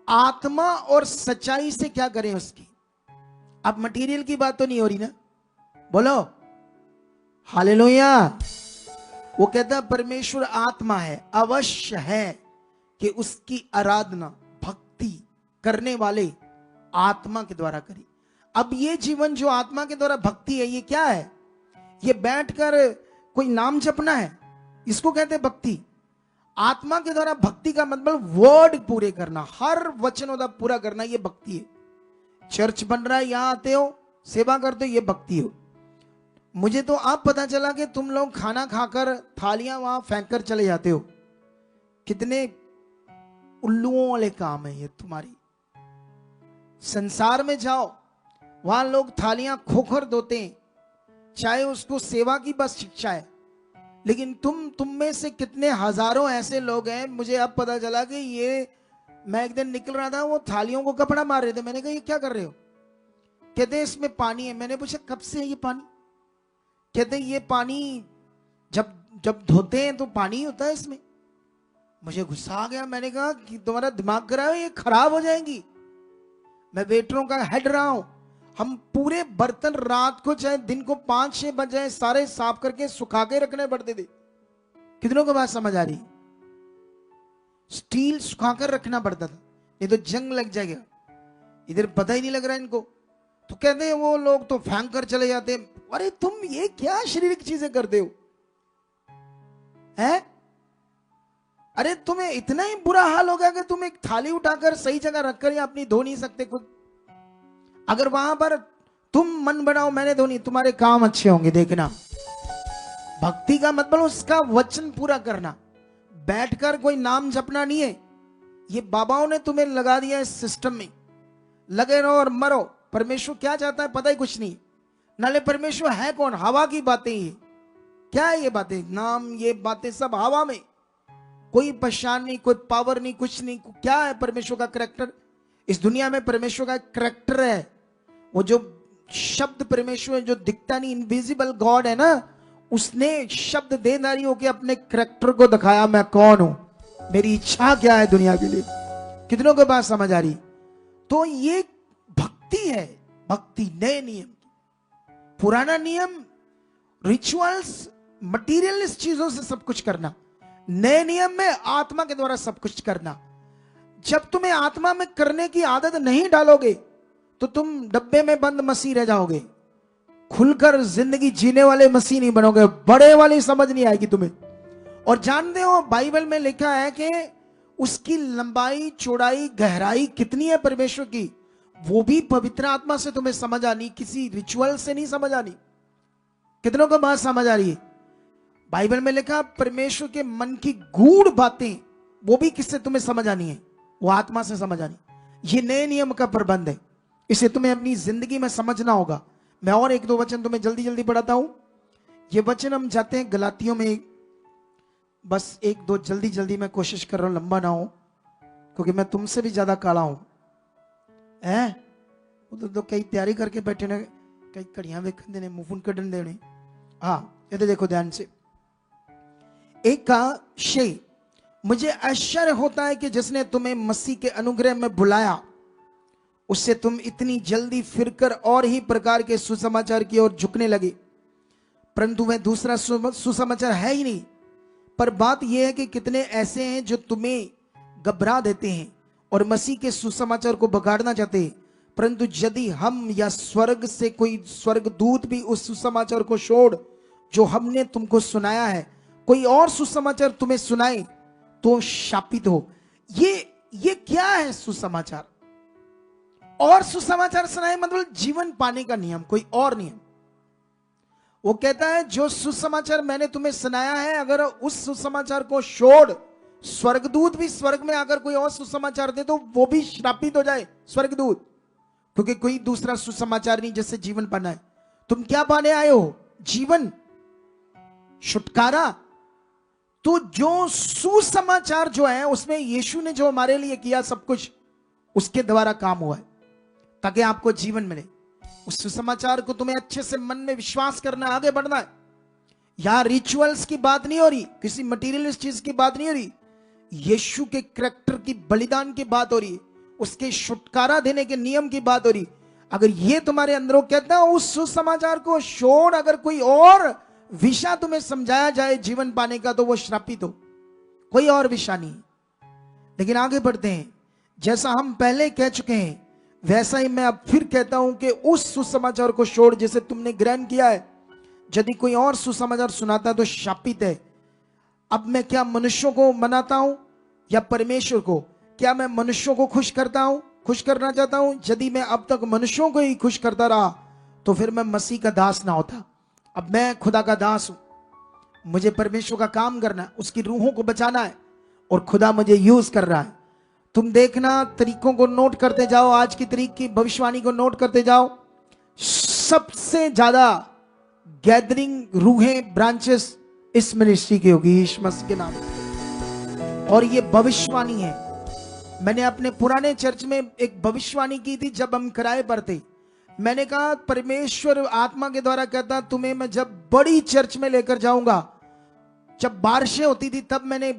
आत्मा और सच्चाई से क्या करें उसकी। अब मटेरियल की बात तो नहीं हो रही ना, बोलो हालेलुया। वो कहता है परमेश्वर आत्मा है, अवश्य है कि उसकी आराधना भक्ति करने वाले आत्मा के द्वारा करें। अब ये जीवन जो आत्मा के द्वारा भक्ति है, ये क्या है? ये बैठकर कोई नाम जपना है, इसको कहते हैं भक्ति। आत्मा के द्वारा भक्ति का मतलब वर्ड पूरे करना, हर वचन होता पूरा करना, ये भक्ति है। चर्च बन रहा है, यहां आते हो, सेवा करते हो, ये भक्ति हो। मुझे तो अब पता चला कि तुम लोग खाना खाकर थालियां वहां फेंक कर चले जाते हो। कितने उल्लुओं वाले काम है ये तुम्हारी। संसार में जाओ, वहां लोग थालियां खोकर धोते हैं, चाहे उसको सेवा की बस शिक्षा है। लेकिन तुम में से कितने हजारों ऐसे लोग हैं, मुझे अब पता चला कि ये, मैं एक दिन निकल रहा था, वो थालियों को कपड़ा मार रहे थे। मैंने कहा ये क्या कर रहे हो? कहते हैं इसमें पानी है। मैंने पूछा कब से है ये पानी? कहते हैं ये पानी जब जब धोते हैं तो पानी होता है इसमें। मुझे गुस्सा आ गया। मैंने कहा कि तुम्हारा दिमाग खराब है, ये खराब हो जाएंगी। मैं वेटरों का हेड रहा हूं, हम पूरे बर्तन रात को चाहे दिन को 5-6 बज जाए सारे साफ करके सुखा के रखने पड़ते थे। कितनों को बात समझ आ रही? स्टील सुखाकर रखना पड़ता था, नहीं तो जंग लग जाएगा। इधर पता ही नहीं लग रहा इनको, तो कहते हैं वो लोग तो फेंक कर चले जाते हैं। अरे तुम ये क्या शारीरिक चीजें करते हो हैं? अरे तुम्हें इतना ही बुरा हाल हो गया कि तुम एक थाली उठाकर सही जगह रखकर या अपनी धो नहीं सकते खुद। अगर वहां पर तुम मन बनाओ मैंने धोनी, तुम्हारे काम अच्छे होंगे। देखना, भक्ति का मतलब उसका वचन पूरा करना, बैठकर कोई नाम जपना नहीं है। ये बाबाओं ने तुम्हें लगा दिया इस सिस्टम में, लगे रहो और मरो। परमेश्वर क्या चाहता है पता ही कुछ नहीं। नाले परमेश्वर है कौन? हवा की बातें। ये क्या है? ये बातें, नाम, ये बातें सब हवा में, कोई पहचान नहीं, कोई पावर नहीं, कुछ नहीं। क्या है परमेश्वर का करैक्टर? इस दुनिया में परमेश्वर का करैक्टर है, वो जो शब्द परमेश्वर जो दिखता नहीं, इनविजिबल गॉड है ना, उसने शब्द देदारी होकर अपने करैक्टर को दिखाया, मैं कौन हूं, मेरी इच्छा क्या है दुनिया के लिए। कितनों को बात समझ आ रही? तो ये भक्ति है। भक्ति नए नियम की। पुराना नियम रिचुअल्स, मटीरियलिस्ट चीजों से सब कुछ करना। नए नियम में आत्मा के द्वारा सब कुछ करना। जब तुम्हें आत्मा में करने की आदत नहीं डालोगे तो तुम डब्बे में बंद मसीह रह जाओगे। खुलकर जिंदगी जीने वाले मसीह नहीं बनोगे, बड़े वाली समझ नहीं आएगी तुम्हें। और जानते हो बाइबल में लिखा है कि उसकी लंबाई, चौड़ाई, गहराई कितनी है परमेश्वर की, वो भी पवित्र आत्मा से तुम्हें समझ आनी, किसी रिचुअल से नहीं समझ आनी। कितनों को बात समझ आ रही है? बाइबल में लिखा परमेश्वर के मन की गूढ़ बातें, वो भी किससे तुम्हें समझ आनी है? वो आत्मा से समझ आनी। ये नए नियम का प्रबंध है, इसे तुम्हें अपनी जिंदगी में समझना होगा। मैं और 1-2 वचन तुम्हें जल्दी जल्दी पढ़ाता हूं। ये वचन हम जाते हैं गलातियों में, बस 1-2 जल्दी जल्दी मैं कोशिश कर रहा हूं, लंबा ना हो, क्योंकि मैं तुमसे भी ज्यादा काला हूं। तो कई तैयारी करके बैठे ने, कई कड़ियां वेखन देने, मुंह कढ़न देने। हाँ, ये देखो ध्यान से। एक का शे, मुझे आश्चर्य होता है कि जिसने तुम्हें मसीह के अनुग्रह में बुलाया उससे तुम इतनी जल्दी फिरकर और ही प्रकार के सुसमाचार की ओर झुकने लगे, परंतु वह दूसरा सुसमाचार है ही नहीं। पर बात यह है कि कितने ऐसे हैं जो तुम्हें घबरा देते हैं और मसीह के सुसमाचार को बिगाड़ना चाहते हैं। परंतु यदि हम या स्वर्ग से कोई स्वर्गदूत भी उस सुसमाचार को छोड़ जो हमने तुमको सुनाया है, कोई और सुसमाचार तुम्हें सुनाए तो शापित हो। ये क्या है सुसमाचार? और सुसमाचार सुनाए मतलब जीवन पाने का नियम, कोई और नियम। वो कहता है जो सुसमाचार मैंने तुम्हें सुनाया है, अगर उस सुसमाचार को छोड़ स्वर्गदूत भी स्वर्ग में आकर कोई और सुसमाचार दे तो वो भी श्रापित हो जाए स्वर्गदूत, क्योंकि कोई दूसरा सुसमाचार नहीं जैसे जीवन पाना है। तुम क्या पाने आए हो? जीवन, छुटकारा। तो जो सुसमाचार जो है उसमें यीशु ने जो हमारे लिए किया सब कुछ उसके द्वारा काम हुआ है ताकि आपको जीवन मिले। उस सुसमाचार को तुम्हें अच्छे से मन में विश्वास करना, आगे बढ़ना है। यहां रिचुअल्स की बात नहीं हो रही, किसी मटीरियलिस्ट चीज की बात नहीं हो रही, यीशु के करैक्टर की बलिदान की बात हो रही है, उसके छुटकारा देने के नियम की बात हो रही। अगर ये तुम्हारे अंदर हो, कहता है उस सुसमाचार को छोड़ अगर कोई और विषय तुम्हें समझाया जाए जीवन पाने का तो वो श्रापित हो, कोई और विषय नहीं। लेकिन आगे बढ़ते हैं, जैसा हम पहले कह चुके हैं वैसा ही मैं अब फिर कहता हूं कि उस सुसमाचार को छोड़ जिसे तुमने ग्रहण किया है। यदि कोई और सुसमाचार सुनाता तो शापित है। अब मैं क्या मनुष्यों को मनाता हूं या परमेश्वर को? क्या मैं मनुष्यों को खुश करता हूं, खुश करना चाहता हूं? यदि मैं अब तक मनुष्यों को ही खुश करता रहा तो फिर मैं मसीह का दास ना होता। अब मैं खुदा का दास हूं, मुझे परमेश्वर का काम करना है, उसकी रूहों को बचाना है और खुदा मुझे यूज कर रहा है। तुम देखना, तरीकों को नोट करते जाओ, आज की तारीख की भविष्यवाणी को नोट करते जाओ। सबसे ज्यादा गैदरिंग रूहें, ब्रांचेस इस मिनिस्ट्री की होगी यीशु मसीह के नाम से। और ये भविष्यवाणी है। मैंने अपने पुराने चर्च में एक भविष्यवाणी की थी जब हम किराए पर थे। मैंने कहा परमेश्वर आत्मा के द्वारा कहता तुम्हें मैं जब बड़ी चर्च में लेकर जाऊंगा। जब बारिशें होती थी तब मैंने,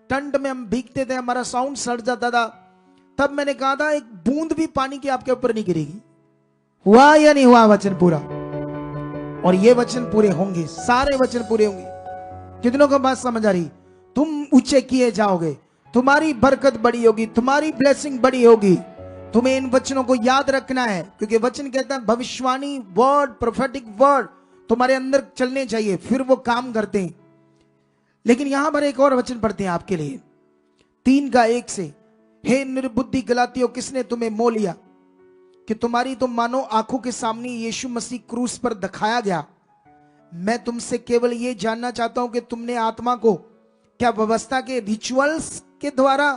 ठंड में हम भीगते थे, हमारा साउंड सड़ जाता था, तब मैंने कहा था एक बूंद भी पानी की आपके ऊपर नहीं गिरेगी। हुआ या नहीं हुआ वचन पूरा? और ये वचन पूरे होंगे, सारे वचन पूरे होंगे। कितनों को बात समझ आ रही? तुम ऊंचे किए जाओगे, तुम्हारी बरकत बड़ी होगी, तुम्हारी ब्लेसिंग बड़ी होगी। तुम्हें इन वचनों को याद रखना है क्योंकि वचन कहता है भविष्यवाणी वर्ड, प्रोफेटिक वर्ड तुम्हारे अंदर चलने चाहिए, फिर वो काम करते हैं। लेकिन यहां पर एक और वचन पढ़ते हैं आपके लिए 3:1 से। हे निर्बुद्धि गलातियों, किसने तुम्हें मोह लिया कि तुम्हारी तो मानो आंखों के सामने यीशु मसीह क्रूस पर दिखाया गया। मैं तुमसे केवल ये जानना चाहता हूं कि तुमने आत्मा को क्या व्यवस्था के रिचुअल्स के द्वारा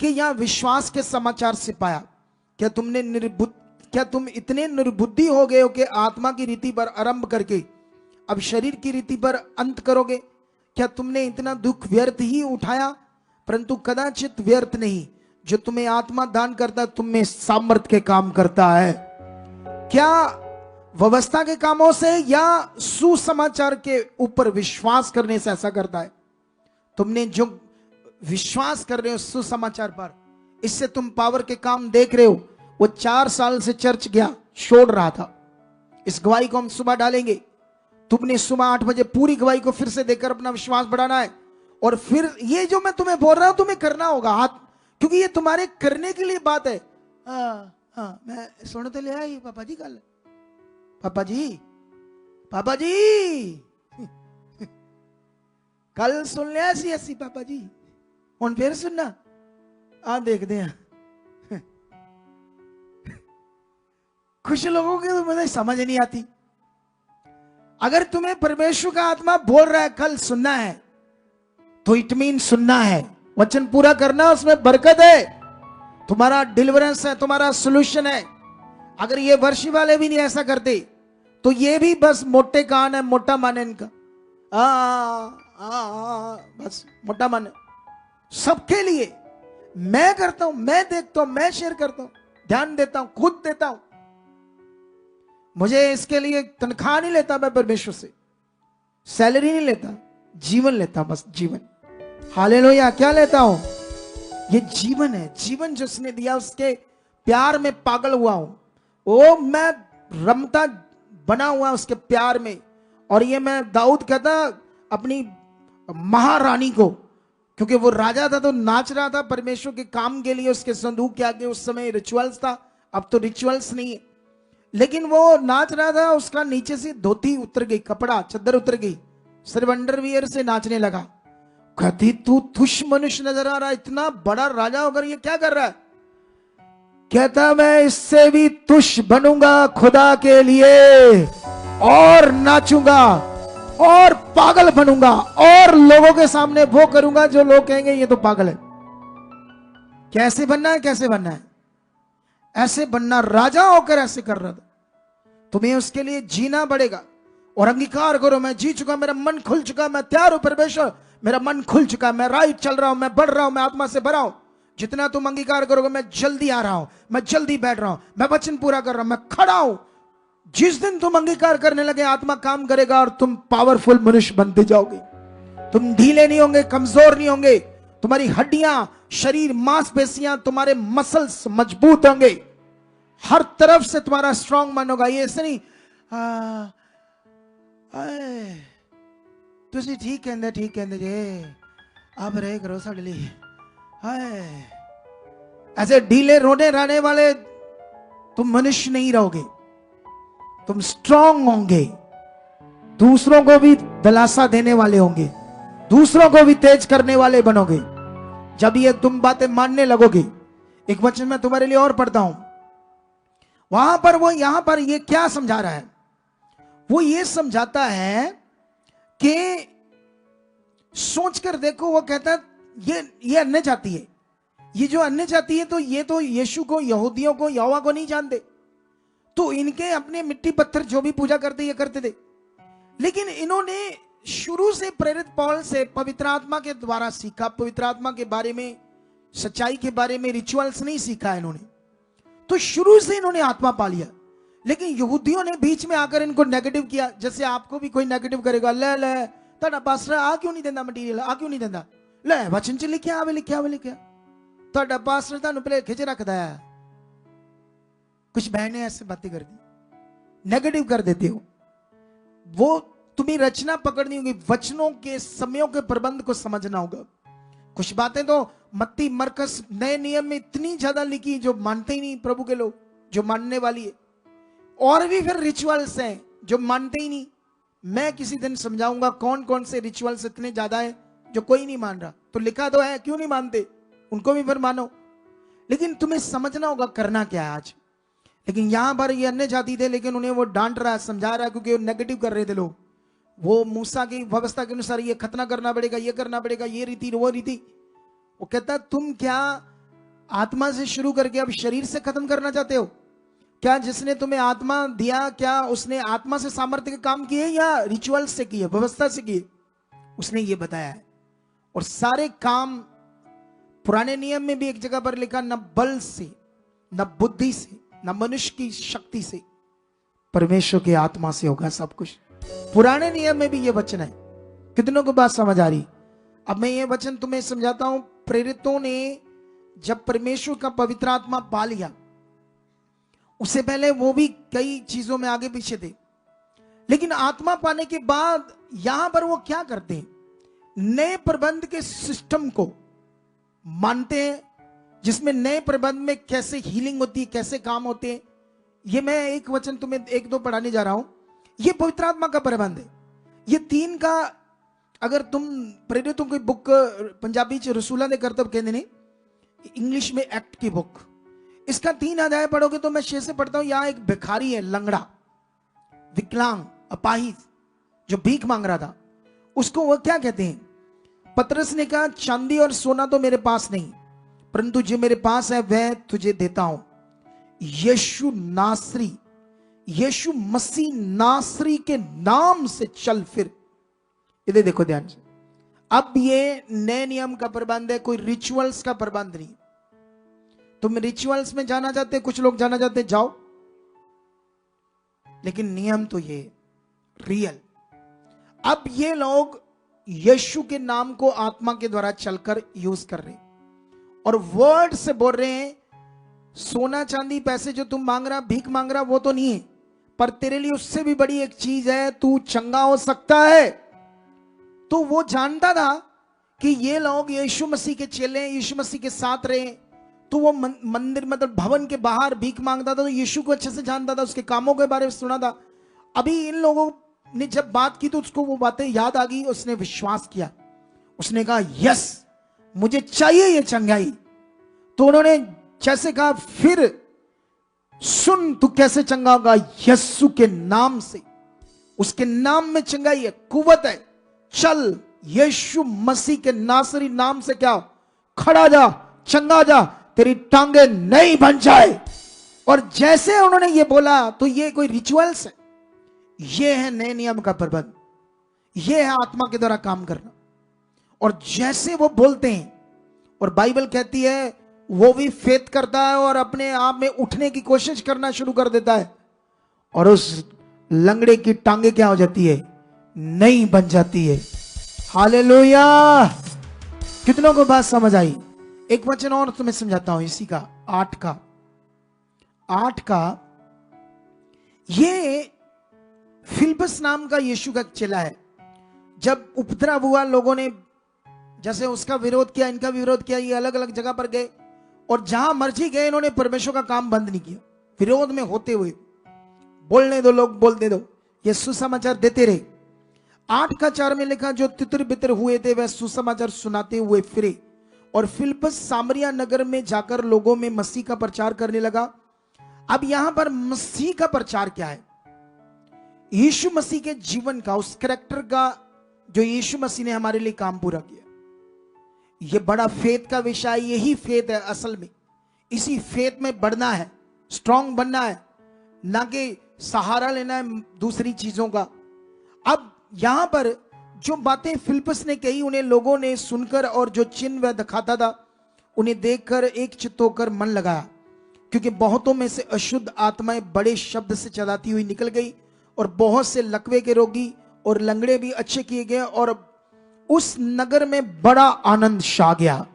कि या विश्वास के समाचार से पाया? क्या तुम इतने निर्बुद्धि हो गए हो कि आत्मा की रीति पर आरंभ करके अब शरीर की रीति पर अंत करोगे? क्या तुमने इतना दुख व्यर्थ ही उठाया? परंतु कदाचित व्यर्थ नहीं, जो तुम्हें आत्मा दान करता तुम में सामर्थ्य के काम करता है। क्या व्यवस्था के कामों से या सुसमाचार के ऊपर विश्वास करने से ऐसा करता है? तुमने जो विश्वास कर रहे हो सुसमाचार पर, इससे तुम पावर के काम देख रहे हो। वो 4 साल से चर्च गया, छोड़ रहा था। इस गवाही को हम सुबह डालेंगे। तुमने सुबह 8 बजे पूरी गवाही को फिर से देकर अपना विश्वास बढ़ाना है। और फिर ये जो मैं तुम्हें बोल रहा हूं तुम्हें करना होगा हाथ, क्योंकि ये तुम्हारे करने के लिए बात है। हाँ, मैं सुन तो ले आई पापा जी कल, पापा जी कल सुन लिया ऐसी पापा जी, और फिर सुनना आ देखते हैं। कुछ लोगों की तो मुझे समझ नहीं आती। अगर तुम्हें परमेश्वर का आत्मा बोल रहा है कल सुनना है तो इट मीन सुनना है, वचन पूरा करना, उसमें बरकत है, तुम्हारा डिलीवरेंस है, तुम्हारा सोल्यूशन है। अगर ये वर्षी वाले भी नहीं ऐसा करते तो ये भी बस मोटे कान है, मोटा मन है इनका। बस मोटा मन है सबके लिए। मैं करता हूं, मैं देखता हूं, मैं शेयर करता हूं, ध्यान देता हूं, खुद देता हूं। मुझे इसके लिए तनख्वाह नहीं लेता मैं परमेश्वर से, सैलरी नहीं लेता, जीवन लेता, बस जीवन। हालेलुया। क्या लेता हूं? ये जीवन है। जीवन जो उसने दिया उसके प्यार में पागल हुआ हूं। ओ मैं रमता बना हुआ उसके प्यार में। और ये मैं दाऊद कहता अपनी महारानी को, क्योंकि वो राजा था तो नाच रहा था परमेश्वर के काम के लिए। उसके संदूक के आगे उस समय रिचुअल्स था, अब तो रिचुअल्स नहीं है, लेकिन वो नाच रहा था। उसका नीचे से धोती उतर गई, कपड़ा चद्दर उतर गई, सिर्फ अंडरवियर से नाचने लगा। कहती तू तुच्छ मनुष्य नजर आ रहा है, इतना बड़ा राजा होकर ये क्या कर रहा है? कहता मैं इससे भी तुच्छ बनूंगा खुदा के लिए और नाचूंगा। और पागल बनूंगा और लोगों के सामने वो करूंगा जो लोग कहेंगे ये तो पागल है। कैसे बनना है, कैसे बनना है? ऐसे बनना, राजा होकर ऐसे कर रहा था। तुम्हें उसके लिए जीना पड़ेगा और अंगीकार करो, मैं जी चुका, मेरा मन खुल चुका, मैं तैयार हूं परमेश्वर, मेरा मन खुल चुका, मैं राइट चल रहा हूं, मैं बढ़ रहा हूं, मैं आत्मा से भरा हूं। जितना तुम अंगीकार करोगे, मैं जल्दी आ रहा हूं, मैं जल्दी बैठ रहा हूं, मैं वचन पूरा कर रहा हूं, मैं खड़ा हूं। जिस दिन तुम अंगीकार करने लगे, आत्मा काम करेगा और तुम पावरफुल मनुष्य बनते जाओगे। तुम ढीले नहीं होंगे, कमजोर नहीं होंगे, तुम्हारी हड्डियां, शरीर, मांसपेशियां, तुम्हारे मसल्स मजबूत होंगे, हर तरफ से तुम्हारा स्ट्रांग मन होगा। ये ऐसे नहीं तुझे ठीक कहते जे अब रहे करो साढ़े लिए, ऐसे ढीले रोने रहने वाले तुम मनुष्य नहीं रहोगे। तुम स्ट्रांग होंगे, दूसरों को भी दिलासा देने वाले होंगे, दूसरों को भी तेज करने वाले बनोगे जब ये तुम बातें मानने लगोगे। एक वचन मैं तुम्हारे लिए और पढ़ता हूं, वहां पर वो यहां पर ये क्या समझा रहा है? वो ये समझाता है कि सोचकर देखो, वो कहता है ये अन्य जाति है, ये जो अन्य जाति है तो ये तो यीशु को, यहूदियों को, यहोवा को नहीं जानते, तो इनके अपने मिट्टी पत्थर जो भी पूजा करते ये करते थे। लेकिन इन्होंने शुरू से प्रेरित पौल से पवित्र आत्मा के द्वारा सीखा, पवित्र आत्मा के बारे में, सच्चाई के बारे में रिचुअल्स नहीं सीखा इन्होंने, तो शुरू से इन्होंने आत्मा पा लिया। लेकिन यहूदियों ने बीच में आकर इनको नेगेटिव किया। जैसे आपको भी कोई नेगेटिव करेगा, ले ले ताड़ा पास्टर आ क्यों नहीं देता मटीरियल, आ क्यों नहीं देता, ले वचन च लिखिया आवे, लिखिया आवे, लिखिया ताड़ा पास्टर तानू पहले खिच रखता है। कुछ बहनें ऐसे बातें कर दी, नेगेटिव कर देते हो। वो तुम्हें रचना पकड़नी होगी, वचनों के समयों के प्रबंध को समझना होगा। कुछ बातें तो मत्ती, मरकस, नए नियम में इतनी ज्यादा लिखी जो मानते ही नहीं प्रभु के लोग, जो मानने वाली है। और भी फिर रिचुअल्स हैं जो मानते ही नहीं। मैं किसी दिन समझाऊंगा कौन कौन से रिचुअल्स इतने ज्यादा है जो कोई नहीं मान रहा। तो लिखा तो है, क्यों नहीं मानते, उनको भी फिर मानो। लेकिन तुम्हें समझना होगा करना क्या है आज। लेकिन यहां पर ये अन्य जाति थे, लेकिन उन्हें वो डांट रहा है, समझा रहा है, क्योंकि वो नेगेटिव कर रहे थे लोग। वो मूसा की व्यवस्था के अनुसार ये खतना करना पड़ेगा, ये करना पड़ेगा, ये रीति वो रीति। वो कहता तुम क्या आत्मा से शुरू करके अब शरीर से खत्म करना चाहते हो? क्या जिसने तुम्हें आत्मा दिया, क्या उसने आत्मा से सामर्थ्य के काम किए या रिचुअल से किए, व्यवस्था से किए? उसने ये बताया है। और सारे काम पुराने नियम में भी एक जगह पर लिखा, न बल से, न बुद्धि से, न मनुष्य की शक्ति से, परमेश्वर की आत्मा से होगा सब कुछ। पुराने नियम में भी ये वचन है। कितनों को बात समझ आ रही? अब मैं ये वचन तुम्हें समझाता हूं। प्रेरितों ने जब परमेश्वर का पवित्र आत्मा पा लिया, उससे पहले वो भी कई चीजों में आगे पीछे थे। लेकिन आत्मा पाने के बाद यहां पर वो क्या करते हैं? नए प्रबंध के सिस्टम को मानते हैं, जिसमें नए प्रबंध में कैसे हीलिंग होती है, कैसे काम होते हैं। ये मैं एक वचन तुम्हें एक दो पढ़ाने जा रहा हूं। ये पवित्र आत्मा का प्रबंध है। ये तीन का, अगर तुम प्रेरितों की बुक पंजाबी च रसूला दे करतब कहते ने, इंग्लिश में एक्ट की बुक, इसका 3 अध्याय पढ़ोगे तो मैं 6 से पढ़ता हूं। यहां एक भिखारी है, लंगड़ा, विकलांग, अपाहिज, जो भीख मांग रहा था। उसको वो क्या कहते हैं? पतरस ने कहा, चांदी और सोना तो मेरे पास नहीं, परंतु जो मेरे पास है वह तुझे देता हूं। यीशु नासरी, यीशु मसीह नासरी के नाम से चल फिर। इधर देखो ध्यान से। अब ये नए नियम का प्रबंध है, कोई रिचुअल्स का प्रबंध नहीं। तुम रिचुअल्स में जाना चाहते हैं, कुछ लोग जाना चाहते हैं, जाओ, लेकिन नियम तो ये रियल। अब ये लोग यीशु के नाम को आत्मा के द्वारा चलकर यूज कर रहे हैं और वर्ड से बोल रहे हैं, सोना चांदी पैसे जो तुम मांग रहा, भीख मांग रहा, वो तो नहीं है, पर तेरे लिए उससे भी बड़ी एक चीज है, तू चंगा हो सकता है। तो वो जानता था कि ये लोग यीशु मसीह के चेले, यीशु मसीह के साथ रहे। तो वो मंदिर, मतलब भवन के बाहर भीख मांगता था, तो यीशु को अच्छे से जानता था, उसके कामों के बारे में सुना था। अभी इन लोगों ने जब बात की तो उसको वो बातें याद आ गई, उसने विश्वास किया। उसने कहा, यस, मुझे चाहिए ये चंगाई। तो उन्होंने जैसे कहा, फिर सुन, तू कैसे चंगा होगा? यीशु के नाम से। उसके नाम में चंगाई है, कुवत है। चल यीशु मसीह के नासरी नाम से क्या खड़ा जा, चंगा जा, तेरी टांगे नहीं बन जाए। और जैसे उन्होंने ये बोला तो ये कोई रिचुअल्स है? ये है नए नियम का प्रबंध, ये है आत्मा के द्वारा काम करना। और जैसे वो बोलते हैं, और बाइबल कहती है वो भी फेथ करता है और अपने आप में उठने की कोशिश करना शुरू कर देता है, और उस लंगड़े की टांगे क्या हो जाती है? नहीं बन जाती है। हालेलुया। कितनों को बात समझ आई? एक वचन और तुम्हें समझाता हूं इसी का, 8 का। ये फिलिप्पस नाम का यीशु का चेला है। जब उपद्रव हुआ, लोगों ने जैसे उसका विरोध किया, इनका भी विरोध किया, ये अलग अलग जगह पर गए और जहां मर्जी गए इन्होंने परमेश्वर का काम बंद नहीं किया। विरोध में होते हुए बोलने दो, लोग बोलने दो, ये सुसमाचार देते रहे। 8:4 में लिखा, जो तितर बितर हुए थे वह सुसमाचार सुनाते हुए फिरे, और फिलिप्पस सामरिया नगर में जाकर लोगों में मसीह का प्रचार करने लगा। अब यहां पर मसीह का प्रचार क्या है? यीशु मसीह के जीवन का, उस कैरेक्टर का जो यीशु मसीह ने हमारे लिए काम पूरा किया। यह बड़ा फेथ का विषय, यही फेथ है असल में। इसी फेथ में बढ़ना है, स्ट्रांग बनना है, ना कि सहारा लेना है दूसरी चीजों का। अब यहां पर जो बातें फिलिप्पस ने कही, उन्हें लोगों ने सुनकर और जो चिन्ह वह दिखाता था उन्हें देखकर एक चित्त होकर मन लगाया, क्योंकि बहुतों में से अशुद्ध आत्माएं बड़े शब्द से चलाती हुई निकल गई, और बहुत से लकवे के रोगी और लंगड़े भी अच्छे किए गए, और उस नगर में बड़ा आनंद छा गया।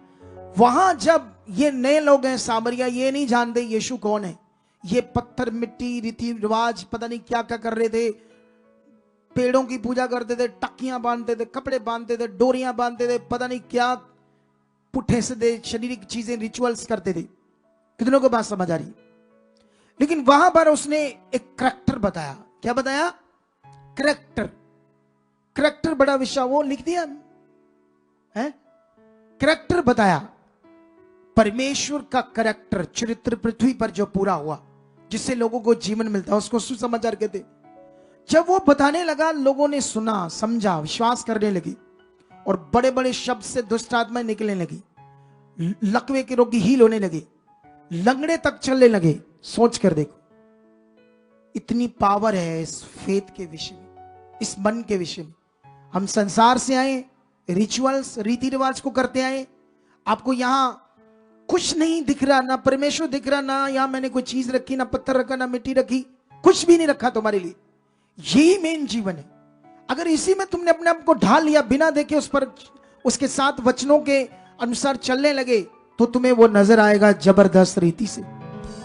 वहां जब ये नए लोग हैं सामरिया, ये नहीं जानते यीशु कौन है, ये पत्थर मिट्टी रीति रिवाज पता नहीं क्या क्या कर रहे थे, पेड़ों की पूजा करते थे, टक्कियां बांधते थे, कपड़े बांधते थे, डोरियां बांधते थे, पता नहीं क्या पुट्ठे से शारीरिक चीजें, रिचुअल्स करते थे। कितनों को बात समझ आ रही? लेकिन वहां पर उसने एक करैक्टर बताया। क्या बताया? करैक्टर बड़ा विषय, वो लिख दिया है, करैक्टर बताया। परमेश्वर का करैक्टर, चरित्र पृथ्वी पर जो पूरा हुआ, जिससे लोगों को जीवन मिलता है, उसको सुसमाचार कहते। जब वो बताने लगा, लोगों ने सुना, समझा, विश्वास करने लगी, और बड़े बड़े शब्द से दुष्ट आत्माएं निकलने लगी, लकवे के रोगी हील होने लगे, लंगड़े तक चलने लगे। सोच कर देखो, इतनी पावर है इस फेथ के विषय में, इस मन के विषय में। हम संसार से आए, रिचुअल्स, रीति रिवाज को करते आए। आपको यहां कुछ नहीं दिख रहा, ना परमेश्वर दिख रहा, ना यहां मैंने कोई चीज रखी, ना पत्थर रखा, ना मिट्टी रखी, कुछ भी नहीं रखा तुम्हारे लिए। यही मेन जीवन है। अगर इसी में तुमने अपने आप को ढाल लिया, बिना देखे उस पर, उसके साथ वचनों के अनुसार चलने लगे, तो तुम्हें वो नजर आएगा जबरदस्त रीति से।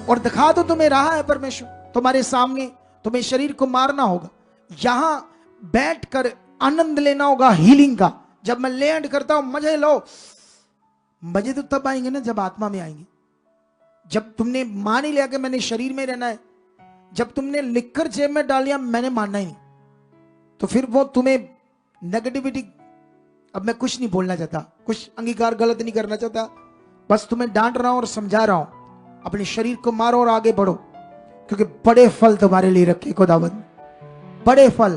और दिखा तो तुम्हें रहा है परमेश्वर तुम्हारे सामने। तुम्हें शरीर को मारना होगा, यहां बैठकर आनंद लेना होगा हीलिंग का। जब मैं लैंड करता हूं, मजे लो। मजे तो तब आएंगे ना जब आत्मा में आएंगे। जब तुमने मान ही लिया कि मैंने शरीर में रहना है, जब तुमने लिखकर जेब में डाल लिया मैंने मानना ही नहीं, तो फिर वो तुम्हें नेगेटिविटी। अब मैं कुछ नहीं बोलना चाहता, कुछ अंगीकार गलत नहीं करना चाहता, बस तुम्हें डांट रहा हूं और समझा रहा हूं। अपने शरीर को मारो और आगे बढ़ो, क्योंकि बड़े फल तुम्हारे लिए रखे खुदावंद, बड़े फल।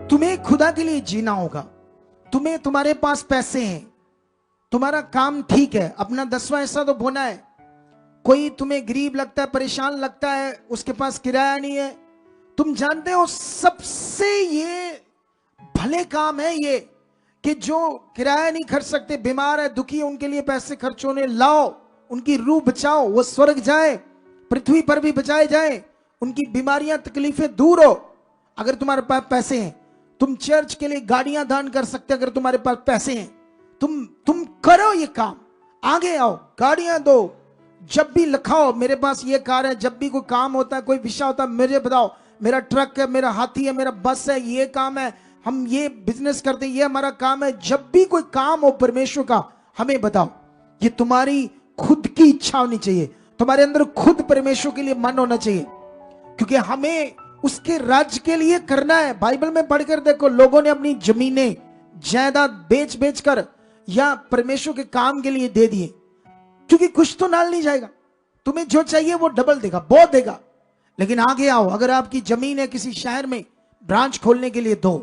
तुम्हें खुदा के लिए जीना होगा। तुम्हारे पास पैसे हैं, तुम्हारा काम ठीक है, अपना 10वां हिस्सा तो बोना है। कोई तुम्हें गरीब लगता है, परेशान लगता है, उसके पास किराया नहीं है, तुम जानते हो सबसे ये भले काम है ये, कि जो किराया नहीं खर्च सकते, बीमार है, दुखी है, उनके लिए पैसे खर्च होने लाओ, उनकी रूह बचाओ, वो स्वर्ग जाए, पृथ्वी पर भी बचाए जाए, उनकी बीमारियां तकलीफें दूर हो। अगर तुम्हारे पास पैसे हैं, तुम चर्च के लिए गाड़ियां दान कर सकते, अगर तुम्हारे पास पैसे हैं, तुम करो ये काम, आगे आओ, गाड़ियां दो। जब भी लिखाओ मेरे पास ये कार है, जब भी कोई काम होता है, कोई विषय होता है, मुझे बताओ, मेरा ट्रक है, मेरा हाथी है, मेरा बस है, ये काम है, हम ये बिजनेस करते हैं, ये हमारा काम है। जब भी कोई काम हो परमेश्वर का, हमें बताओ। ये तुम्हारी खुद की इच्छा होनी चाहिए, तुम्हारे अंदर खुद परमेश्वर के लिए मन होना चाहिए, क्योंकि हमें उसके राज्य के लिए करना है। बाइबल में पढ़कर देखो, लोगों ने अपनी जमीनें जायदाद बेच बेच कर या परमेश्वर के काम के लिए दे दिए, क्योंकि कुछ तो नाल नहीं जाएगा। तुम्हें जो चाहिए वो डबल देगा, बहुत देगा। लेकिन आगे आओ, अगर आपकी जमीन है किसी शहर में, ब्रांच खोलने के लिए दो।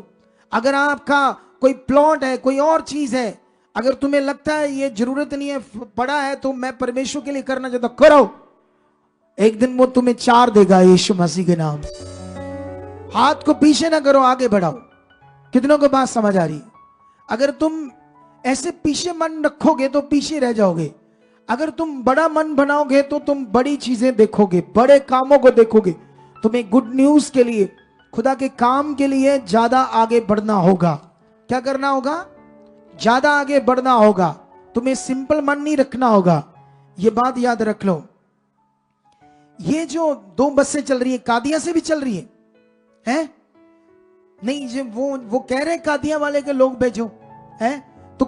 अगर आपका कोई प्लॉट है, कोई और चीज है, अगर तुम्हें लगता है ये जरूरत नहीं है, पड़ा है, तो मैं परमेश्वर के लिए करना चाहता हूं, करो। एक दिन वो तुम्हें 4 देगा यीशु मसीह के नाम। हाथ को पीछे ना करो, आगे बढ़ाओ। कितनों को बात समझ आ रही है? अगर तुम ऐसे पीछे मन रखोगे तो पीछे रह जाओगे। अगर तुम बड़ा मन बनाओगे तो तुम बड़ी चीजें देखोगे, बड़े कामों को देखोगे। तुम्हें गुड न्यूज के लिए, खुदा के काम के लिए ज्यादा आगे बढ़ना होगा। क्या करना होगा? ज्यादा आगे बढ़ना होगा। तुम्हें सिंपल मन नहीं रखना होगा। ये बात याद रख लो। ये जो 2 बसें चल रही है, कादिया से भी चल रही है? नहीं, जो वो कह रहे हैं कादिया वाले के लोग भेजो, है? तो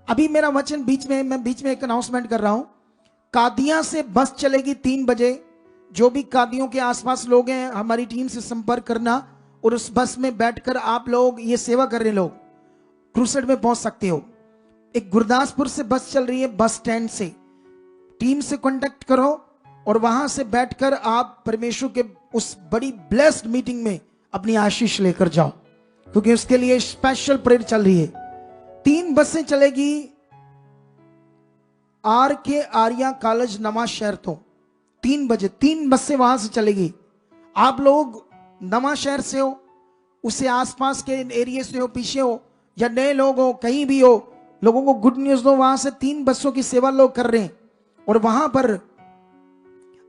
अभी मेरा वचन मैं बीच में एक अनाउंसमेंट कर रहा हूं। कादिया से बस चलेगी 3 बजे। जो भी कादियों के आसपास लोग हैं, हमारी टीम से संपर्क करना, और उस बस में बैठकर आप लोग, ये सेवा कर रहे लोग, क्रूसेड में पहुंच सकते हो। एक गुरदासपुर से बस चल रही है, बस स्टैंड से। टीम से कांटेक्ट करो और वहां से बैठकर आप परमेश्वर के उस बड़ी ब्लेस्ड मीटिंग में अपनी आशीष लेकर जाओ, क्योंकि उसके लिए स्पेशल प्रेयर चल रही है। 3 बसें चलेगी RK आर्या कॉलेज नवा शहर तो 3 बजे 3 बसें वहां से चलेगी। आप लोग नवा शहर से हो, उससे आसपास के एरिया से हो, पीछे हो, या नए लोग हो, कहीं भी हो, लोगों को गुड न्यूज दो। वहां से 3 बसों की सेवा लोग कर रहे हैं, और वहां पर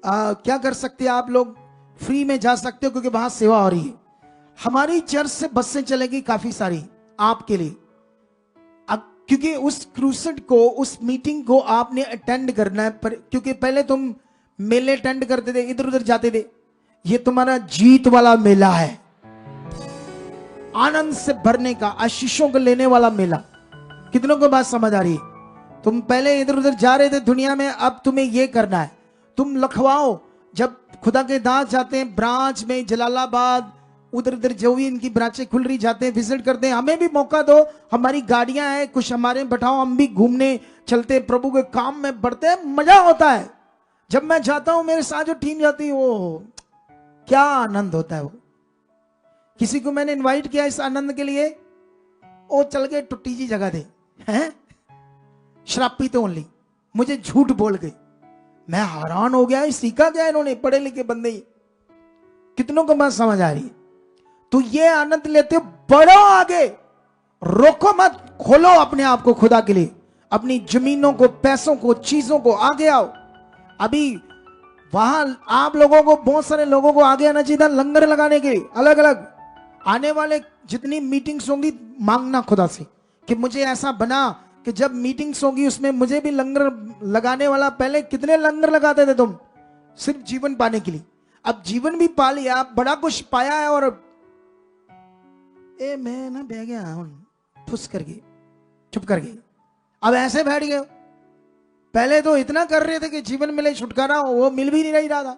क्या कर सकते हैं आप लोग? फ्री में जा सकते हो, क्योंकि वहां सेवा हो रही है। हमारी चर्च से बसें चलेगी काफी सारी आपके लिए। अब क्योंकि उस क्रूसेड को, उस मीटिंग को आपने अटेंड करना है, क्योंकि पहले तुम मेले अटेंड करते थे, इधर उधर जाते थे। ये तुम्हारा जीत वाला मेला है, आनंद से भरने का, आशीषों को लेने वाला मेला। कितनों को बात समझ आ रही है? तुम पहले इधर उधर जा रहे थे दुनिया में, अब तुम्हें ये करना है। तुम लखवाओ, जब खुदा के दास जाते हैं ब्रांच में, जलालाबाद, उधर उधर जो भी इनकी ब्रांचें खुल रही, जाते हैं, विजिट करते हैं। हमें भी मौका दो, हमारी गाड़ियां हैं, कुछ हमारे बैठाओ, हम भी घूमने चलते, प्रभु के काम में बढ़ते हैं। मजा होता है जब मैं जाता हूं, मेरे साथ जो टीम जाती है, वो क्या आनंद होता है। वो किसी को मैंने इनवाइट किया इस आनंद के लिए, वो चल गए टुट्टी जी जगह थे, हैं? शराब पीते ओनली, मुझे झूठ बोल गए। मैं हैरान हो गया, सीखा क्या इन्होंने, पढ़े लिखे बंदे। कितनों को बात समझ आ रही है? तो ये आनंद लेते हो, बढ़ो आगे, रोको मत, खोलो अपने आप को खुदा के लिए, अपनी जमीनों को, पैसों को, चीजों को, आगे आओ। अभी वहां आप लोगों को, बहुत सारे लोगों को आगे आना चाहिए था लंगर लगाने के लिए। अलग अलग आने वाले जितनी मीटिंग्स होंगी, मांगना खुदा से कि मुझे ऐसा बना कि जब मीटिंग्स होंगी उसमें मुझे भी लंगर लगाने वाला। पहले कितने लंगर लगाते थे तुम, सिर्फ जीवन पाने के लिए। अब जीवन भी पा लिया, बड़ा कुछ पाया है, और मैं ना बह गया फुस करके, चुप करके, अब ऐसे बैठ गए। पहले तो इतना कर रहे थे कि जीवन मिले, छुटकारा हो, वो मिल भी नहीं रहा था,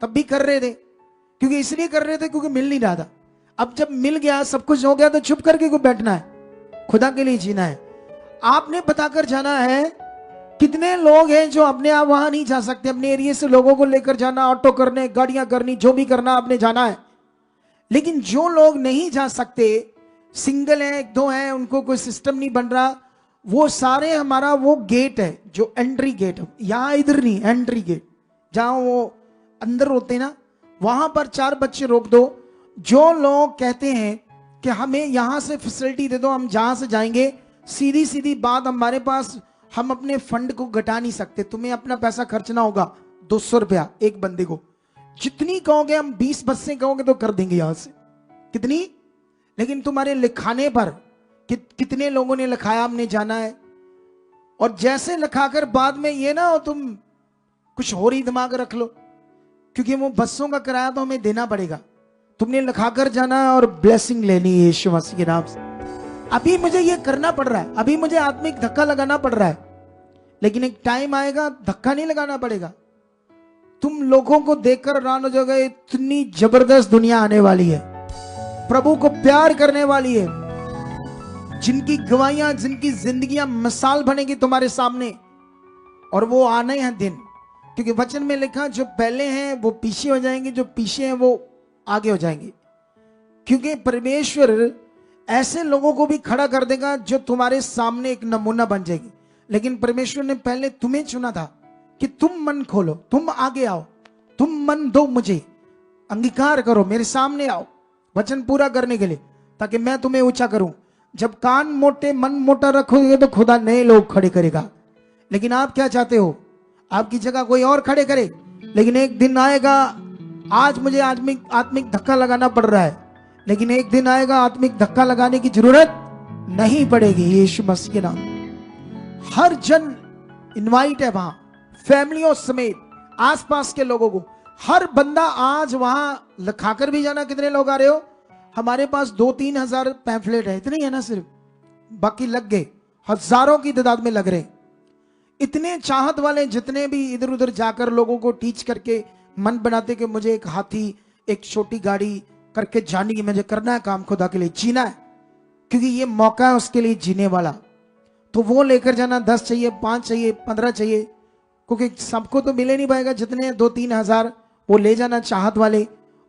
तब भी कर रहे थे, क्योंकि इसलिए कर रहे थे क्योंकि मिल नहीं रहा था। अब जब मिल गया, सब कुछ हो गया, तो चुप करके क्यों बैठना है? खुदा के लिए जीना है। आपने बताकर जाना है। कितने लोग हैं जो अपने आप वहां नहीं जा सकते? अपने एरिया से लोगों को लेकर जाना, ऑटो करने, गाड़ियां करनी, जो भी करना आपने जाना है। लेकिन जो लोग नहीं जा सकते, सिंगल है, 1-2 है, उनको कोई सिस्टम नहीं बन रहा, वो सारे हमारा वो गेट है जो एंट्री गेट है, यहां इधर नहीं, एंट्री गेट जहां वो अंदर होते हैं ना, वहां पर 4 बच्चे रोक दो। जो लोग कहते हैं कि हमें यहां से फैसिलिटी दे दो, हम जहां से जाएंगे, सीधी सीधी बात, हमारे पास, हम अपने फंड को घटा नहीं सकते, तुम्हें अपना पैसा खर्चना होगा 200 रुपया एक बंदे को। जितनी कहोगे, हम 20 बसें कहोगे तो कर देंगे यहां से। कितनी? लेकिन तुम्हारे लिखाने पर कितने लोगों ने लिखाया हमने जाना है, और जैसे लिखाकर बाद में ये ना हो तुम कुछ और ही दिमाग रख लो, क्योंकि वो बसों का किराया तो हमें देना पड़ेगा। तुमने लिखाकर जाना है और ब्लेसिंग लेनी है यीशु मसीह के नाम से। अभी मुझे ये करना पड़ रहा है, अभी मुझे आत्मिक धक्का लगाना पड़ रहा है, लेकिन एक टाइम आएगा धक्का नहीं लगाना पड़ेगा। तुम लोगों को देखकर हैरान हो जाओगे, इतनी जबरदस्त दुनिया आने वाली है, प्रभु को प्यार करने वाली है, जिनकी गवाहियां, जिनकी जिंदगियां मिसाल बनेगी तुम्हारे सामने। और वो आने हैं दिन, क्योंकि वचन में लिखा, जो पहले हैं वो पीछे हो जाएंगे, जो पीछे हैं वो आगे हो जाएंगे। क्योंकि परमेश्वर ऐसे लोगों को भी खड़ा कर देगा जो तुम्हारे सामने एक नमूना बन जाएगी। लेकिन परमेश्वर ने पहले तुम्हें चुना था कि तुम मन खोलो, तुम आगे आओ, तुम मन दो मुझे, अंगीकार करो, मेरे सामने आओ वचन पूरा करने के लिए, ताकि मैं तुम्हें ऊंचा करूं। जब कान मोटे मन मोटा रखोगे तो खुदा नए लोग खड़े करेगा। लेकिन आप क्या चाहते हो? आपकी जगह कोई और खड़े करे। लेकिन एक दिन आएगा, आज मुझे आत्मिक धक्का लगाना पड़ रहा है, लेकिन एक दिन आएगा आत्मिक धक्का लगाने की जरूरत नहीं पड़ेगी। यीशु मसीह के नाम हर जन इनवाइट है वहां, फैमिलियों समेत, आसपास के लोगों को, हर बंदा आज वहां लिखाकर भी जाना। कितने लोग आ रहे हो? हमारे पास 2-3 हजार पैम्फलेट है, इतने ही है ना सिर्फ, बाकी लग गए, हजारों की तादाद में लग रहे। इतने चाहत वाले जितने भी इधर उधर जाकर लोगों को टीच करके मन बनाते कि मुझे एक हाथी, एक छोटी गाड़ी करके जानी है, मुझे करना है काम, खुदा के लिए जीना है, क्योंकि ये मौका है उसके लिए जीने वाला। तो वो लेकर जाना, 10 चाहिए, 5 चाहिए, 15 चाहिए, क्योंकि सबको तो मिले नहीं पाएगा। जितने 2-3 हजार वो ले जाना चाहत वाले,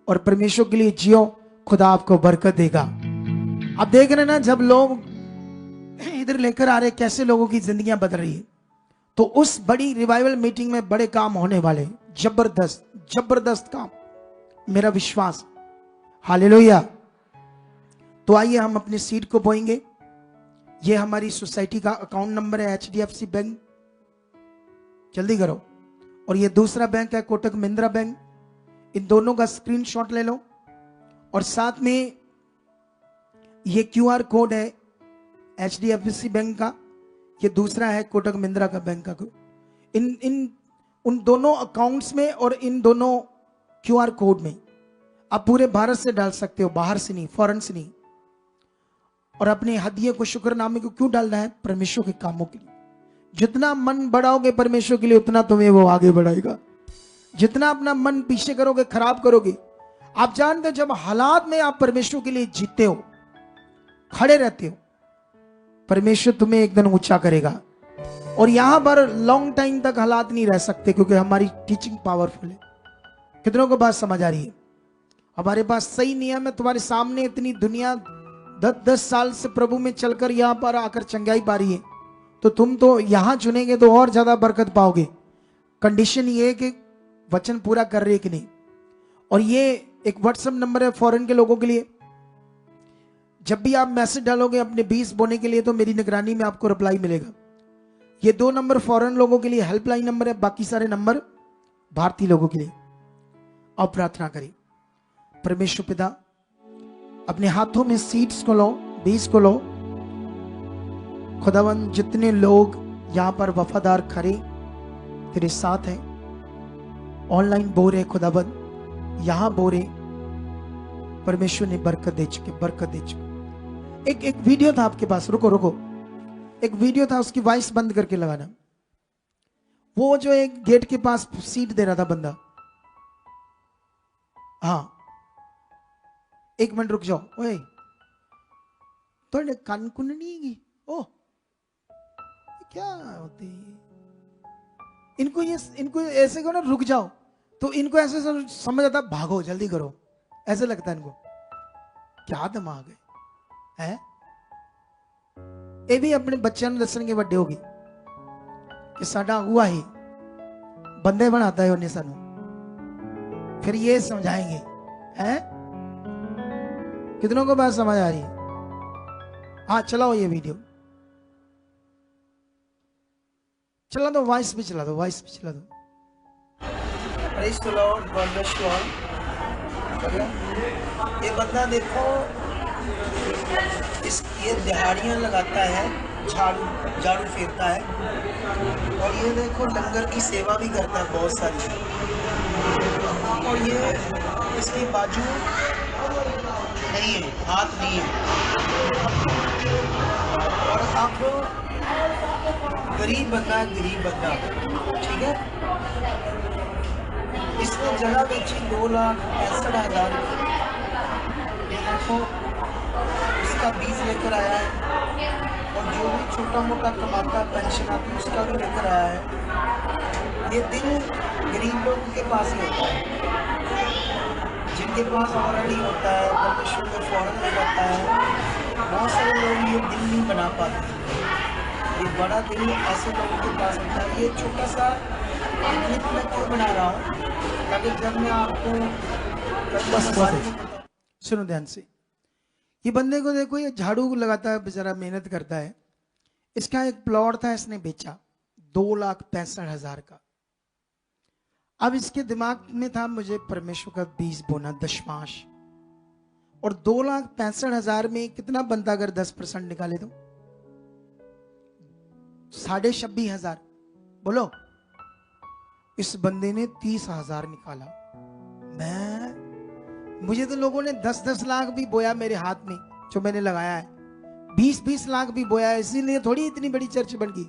और परमेश्वर के लिए जियो, खुदा आपको बरकत देगा। आप देख रहे ना, जब लोग इधर लेकर आ रहे, कैसे लोगों की जिंदगियां बदल रही है। तो उस बड़ी रिवाइवल मीटिंग में बड़े काम होने वाले, जबरदस्त जबरदस्त काम, मेरा विश्वास। हालेलुया। तो आइए हम अपनी सीट को बोएंगे। ये हमारी सोसाइटी का अकाउंट नंबर है, HDFC बैंक, जल्दी करो। और ये दूसरा बैंक है कोटक महिंद्रा बैंक। इन दोनों का स्क्रीनशॉट ले लो। और साथ में ये QR कोड है HDFC बैंक का, ये दूसरा है कोटक महिंद्रा का बैंक का। उन दोनों अकाउंट्स में और इन दोनों QR कोड में आप पूरे भारत से डाल सकते हो, बाहर से नहीं, फॉरेन से नहीं। और अपने हदिये को, शुक्रनामे को क्यों डालना है? परमेश्वर के कामों के लिए। जितना मन बढ़ाओगे परमेश्वर के लिए, उतना तुम्हें वो आगे बढ़ाएगा। जितना अपना मन पीछे करोगे, खराब करोगे। आप जानते हो, जब हालात में आप परमेश्वर के लिए जीते हो, खड़े रहते हो, परमेश्वर तुम्हें एक दिन ऊंचा करेगा। और यहां पर लॉन्ग टाइम तक हालात नहीं रह सकते, क्योंकि हमारी टीचिंग पावरफुल है। कितनों को बात समझ आ रही है? हमारे पास सही नियम है। तुम्हारे सामने इतनी दुनिया 10-10 साल से प्रभु में चलकर यहां पर आकर चंगाई पा रही है, तो तुम तो यहां चुनेंगे तो और ज्यादा बरकत पाओगे। कंडीशन ये है कि वचन पूरा कर रहे कि नहीं। और ये एक व्हाट्सएप नंबर है फॉरेन के लोगों के लिए। जब भी आप मैसेज डालोगे अपने 20 बोने के लिए, तो मेरी निगरानी में आपको रिप्लाई मिलेगा। ये 2 नंबर फॉरेन लोगों के लिए हेल्पलाइन नंबर है, बाकी सारे नंबर भारतीय लोगों के लिए। और प्रार्थना करें। परमेश्वर पिता, अपने हाथों में सीड्स को लो, बीज को लो। खुदावन, जितने लोग यहां पर वफादार खड़े तेरे साथ हैं, ऑनलाइन बोरे खुदावन, यहां बोरे, परमेश्वर ने बरकत दे चुके, बरकत दे चुके। एक वीडियो था आपके पास, रुको, एक वीडियो था, उसकी वॉइस बंद करके लगाना। वो जो एक गेट के पास सीट दे रहा था बंदा, हाँ, 1 मिनट रुक जाओ। ओए, थोड़े कान कुन नहीं, ओ क्या होते हैं इनको ऐसे करो ना, रुक जाओ, तो इनको ऐसे समझ आता भागो, जल्दी करो, ऐसे लगता है इनको। क्या दिमाग है? ये भी अपने बच्चों ने दसन के बड़े होगी कि साडा हुआ ही बंदे बनाता है उन्हें सानू, फिर ये समझाएंगे हैं। कितनों को बात समझ आ रही है? हाँ, चलाओ ये वीडियो, चला दो, वॉइस भी चला दो, वॉइस भी चला दो। Praise the Lord, God bless you all. ये बंदा देखो, ये दिहाड़ियाँ लगाता है, झाड़ू फेरता है, और ये देखो लंगर की सेवा भी करता है बहुत सारी। और ये इसकी बाजू नहीं है, हाथ नहीं है। और आप गरीब बंदा, ठीक है। इसने जगह बेची 2,65,000। देखो, उसका बीज लेकर आया है, और जो भी छोटा मोटा कमाता पेंशन आती है उसका भी लेकर आया है। ये दिन गरीब लोगों के पास ही होता है। जिनके पास ऑलरेडी होता है, परमेश्वर को फौरन ले जाता है, बहुत सारे लोग ये दिल नहीं बना पाते। ये बड़ा दिल ऐसे लोगों के पास होता है। ये छोटा सा क्लिप मैं क्यों बना रहा हूँ, ताकि जब मैं आपको सुनो ध्यान से। ये बंदे को देखो, ये झाड़ू लगाता है बेचारा, मेहनत करता है। इसका एक प्लॉट था, इसने बेचा 2,65,000 का। अब इसके दिमाग में था मुझे परमेश्वर का बीज बोना, दशमांश। और 2,65,000 में कितना बनता अगर 10% निकाले तो 26,500। बोलो, इस बंदे ने 30,000 निकाला। मुझे तो लोगों ने 10-10 लाख भी बोया मेरे हाथ में, जो मैंने लगाया है 20-20 लाख भी बोया है, इसीलिए थोड़ी इतनी बड़ी चर्च बन गई।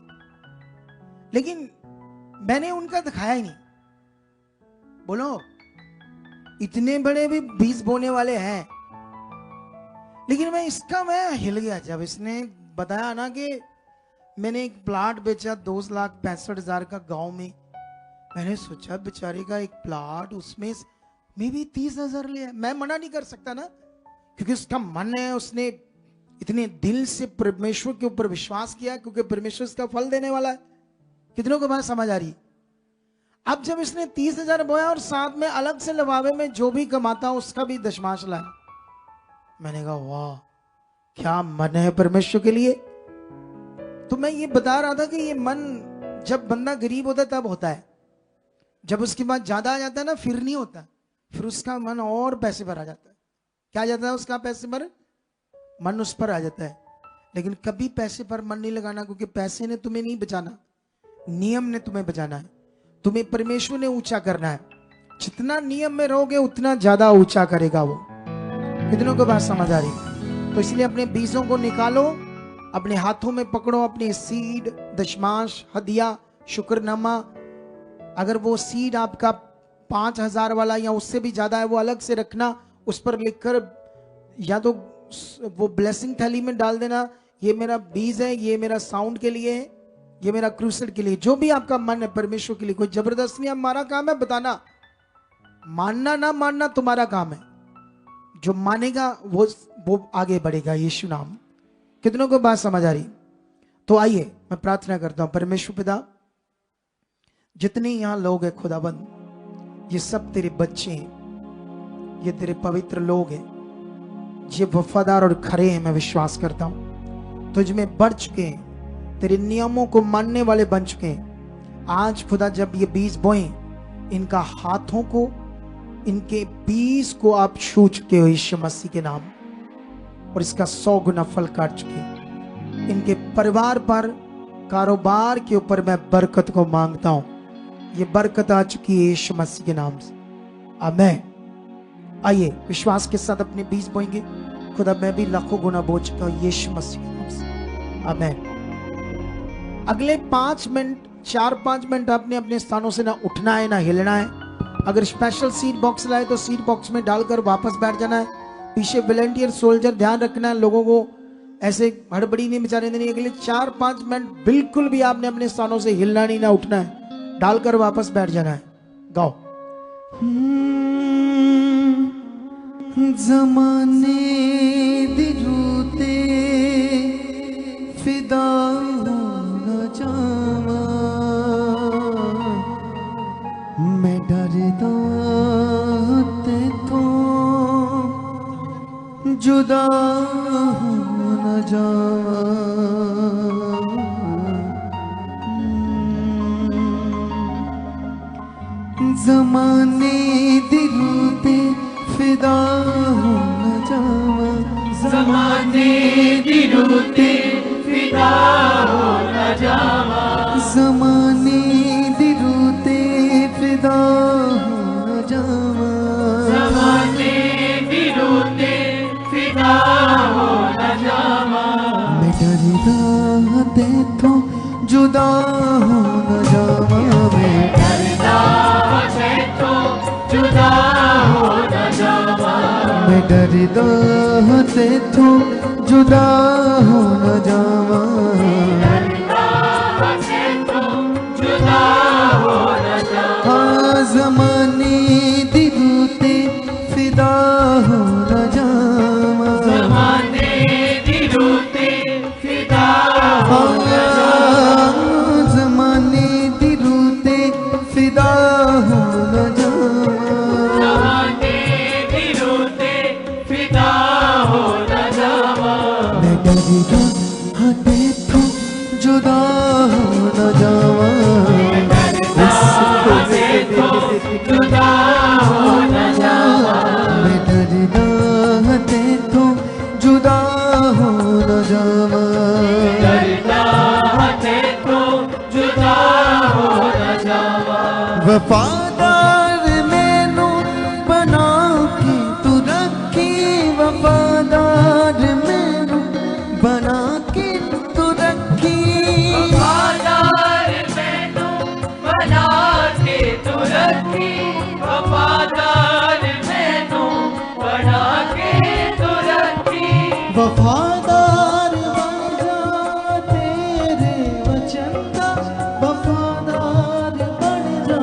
लेकिन मैंने उनका दिखाया ही नहीं। बोलो, इतने बड़े भी बीज बोने वाले हैं, लेकिन मैं हिल गया जब इसने बताया ना कि मैंने एक प्लाट बेचा 2,65,000 का गांव में। मैंने सोचा बेचारे का एक प्लाट, उसमें मैं भी 30,000 लिया। मैं मना नहीं कर सकता ना, क्योंकि उसका मन है, उसने इतने दिल से परमेश्वर के ऊपर विश्वास किया, क्योंकि परमेश्वर इसका फल देने वाला है। कितनों को बात समझ आ रही? अब जब इसने 30,000 बोया और साथ में अलग से लवावे में जो भी कमाता उसका भी दशमांश लाया, मैंने कहा वाह क्या मन है परमेश्वर के लिए। तो मैं ये बता रहा था कि ये मन जब बंदा गरीब होता है तब होता है, जब उसके बाद ज्यादा आ जाता है ना फिर नहीं होता, फिर उसका मन और पैसे पर आ जाता है। क्या आ जाता है उसका? पैसे पर मन उस पर आ जाता है। लेकिन कभी पैसे पर मन नहीं लगाना, क्योंकि पैसे ने तुम्हें नहीं बचाना, नियम ने तुम्हें बचाना है। तुम्हें परमेश्वर ने ऊंचा करना है। जितना नियम में रहोगे उतना ज्यादा ऊंचा करेगा वो। कितनों को बात समझ आ रही? तो इसलिए अपने बीजों को निकालो, अपने हाथों में पकड़ो, अपने सीड, दशमांश, हदिया, शुक्रनामा। अगर वो सीड आपका 5,000 वाला या उससे भी ज्यादा है, वो अलग से रखना, उस पर लिखकर या तो वो ब्लेसिंग थैली में डाल देना, ये मेरा बीज है, ये मेरा साउंड के लिए है, ये मेरा क्रूसेड के लिए। जो भी आपका मन है परमेश्वर के लिए, कोई जबरदस्ती नहीं। हमारा काम है बताना, मानना ना मानना तुम्हारा काम है। जो मानेगा वो आगे बढ़ेगा, यीशु नाम। कितनों को बात समझ आ रही? तो आइए मैं प्रार्थना करता हूं। परमेश्वर पिता, जितने यहां लोग हैं खुदाबंद, ये सब तेरे बच्चे हैं, ये तेरे पवित्र लोग हैं, ये वफादार और खरे हैं। मैं विश्वास करता हूं तुझ में बढ़ चुके हैं, तेरे नियमों को मानने वाले बन चुके हैं। आज खुदा जब ये बीज बोए, इनका हाथों को, इनके बीज को आप छू चुके हो यीशु मसीह के नाम, और इसका 100 गुना फल काट चुके। इनके परिवार पर, कारोबार के ऊपर मैं बरकत को मांगता हूं। ये बरकत आ चुकी है यीशु मसीह के नाम से, आमीन। आइए विश्वास के साथ अपने बीज बोएंगे। खुदा मैं भी लाखों गुना बो चुका हूं यीशु मसीह के नाम से, आमीन। अगले 5 मिनट, 4-5 मिनट आपने अपने स्थानों से ना उठना है ना हिलना है। अगर स्पेशल सीट बॉक्स लाए तो सीट बॉक्स में डालकर वापस बैठ जाना है। पीछे वॉलंटियर सोल्जर ध्यान रखना है, लोगों को ऐसे हड़बड़ी नहीं मचाने देनी। अगले 4-5 मिनट बिल्कुल भी आपने अपने स्थानों से हिलना नहीं ना उठना है, डालकर वापस बैठ जाना है। गाओ। जमाने दिरूते फिदा न जावा, मैं डरदा तेथों जुदा न जावा। जमाने दिरूते फिदा न जावा, जमाने दिरूते फिदा हो न जावा, जमाने दिरूते फिदा न जावा, जमाने दिरूते फिदा हो न जावा। मैं डरदा तेथों जुदा हो न जावा, मैं डरदा तेथों जुदा हो न जावा, मैं डरदा तेथों जुदा हो न जावा। डरदा तेथों जुदा हो न जावा। हाँ जमाने दिरूते फिदा वफादार मैनू बना के तू रखी, वफादार मैनू बना के तू रखी, वफादार मैनू बना के तू रखी, वफादार मैनू बना के तू रखी, वफादार बन जा तेरे वचन का, वफादार बन जा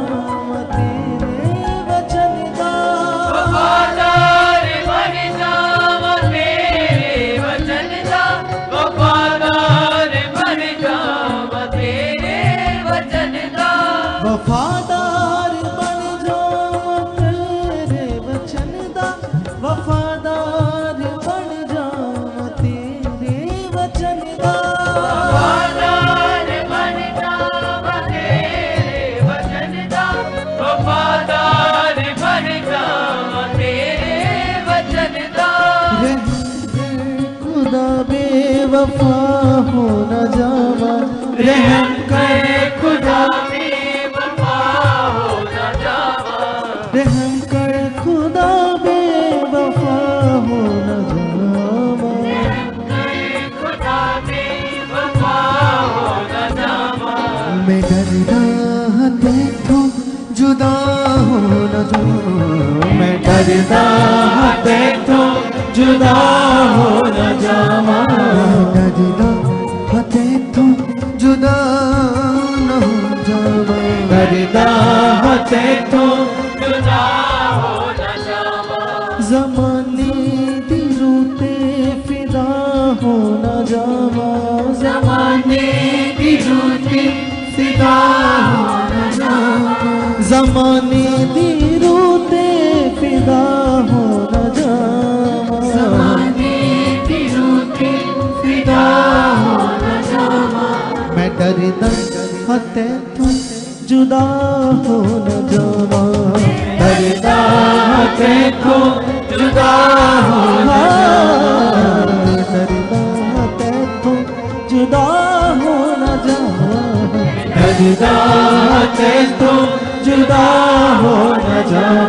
तेरे वचन का, वफादार बन जावा तेरे वचन का, वफादार बन जावा तेरे वचन का, वफादार बन जा तेरे वचन का, वफादार बन जा तेरे वचन का, वफादार बन जावा तेरे वचन का, वफादार बन जावा तेरे वचन का, खुदा बेवफा हो न जावा, रहम कर खुदा, बेवफा हो न जावा, रहम कर खुदा बेवफा हो न जावा, खुदा बेवफा हो न जावा, मैं डरदा देखो जुदा हो न जावा, मैं डरदा देखो जुदा हो न जावा, डरदा देखो जुदा न हो जावा, डरदा देखो जुदा हो न जावा, ज़माने दी रूते फिदा हो न जावा, ज़माने दी रूते फिदा हो न जावा, ज़माने दी रूते फिदा हो न जावा, ज़माने दी रूते फिदा हो न जावा, मैं डरदा हते तू जुदा हो न जावा, डरदा हते तू जुदा हो न जावा, डरदा हते तू जुदा हो न जावा, डरदा हते तू जुदा हो न जावा।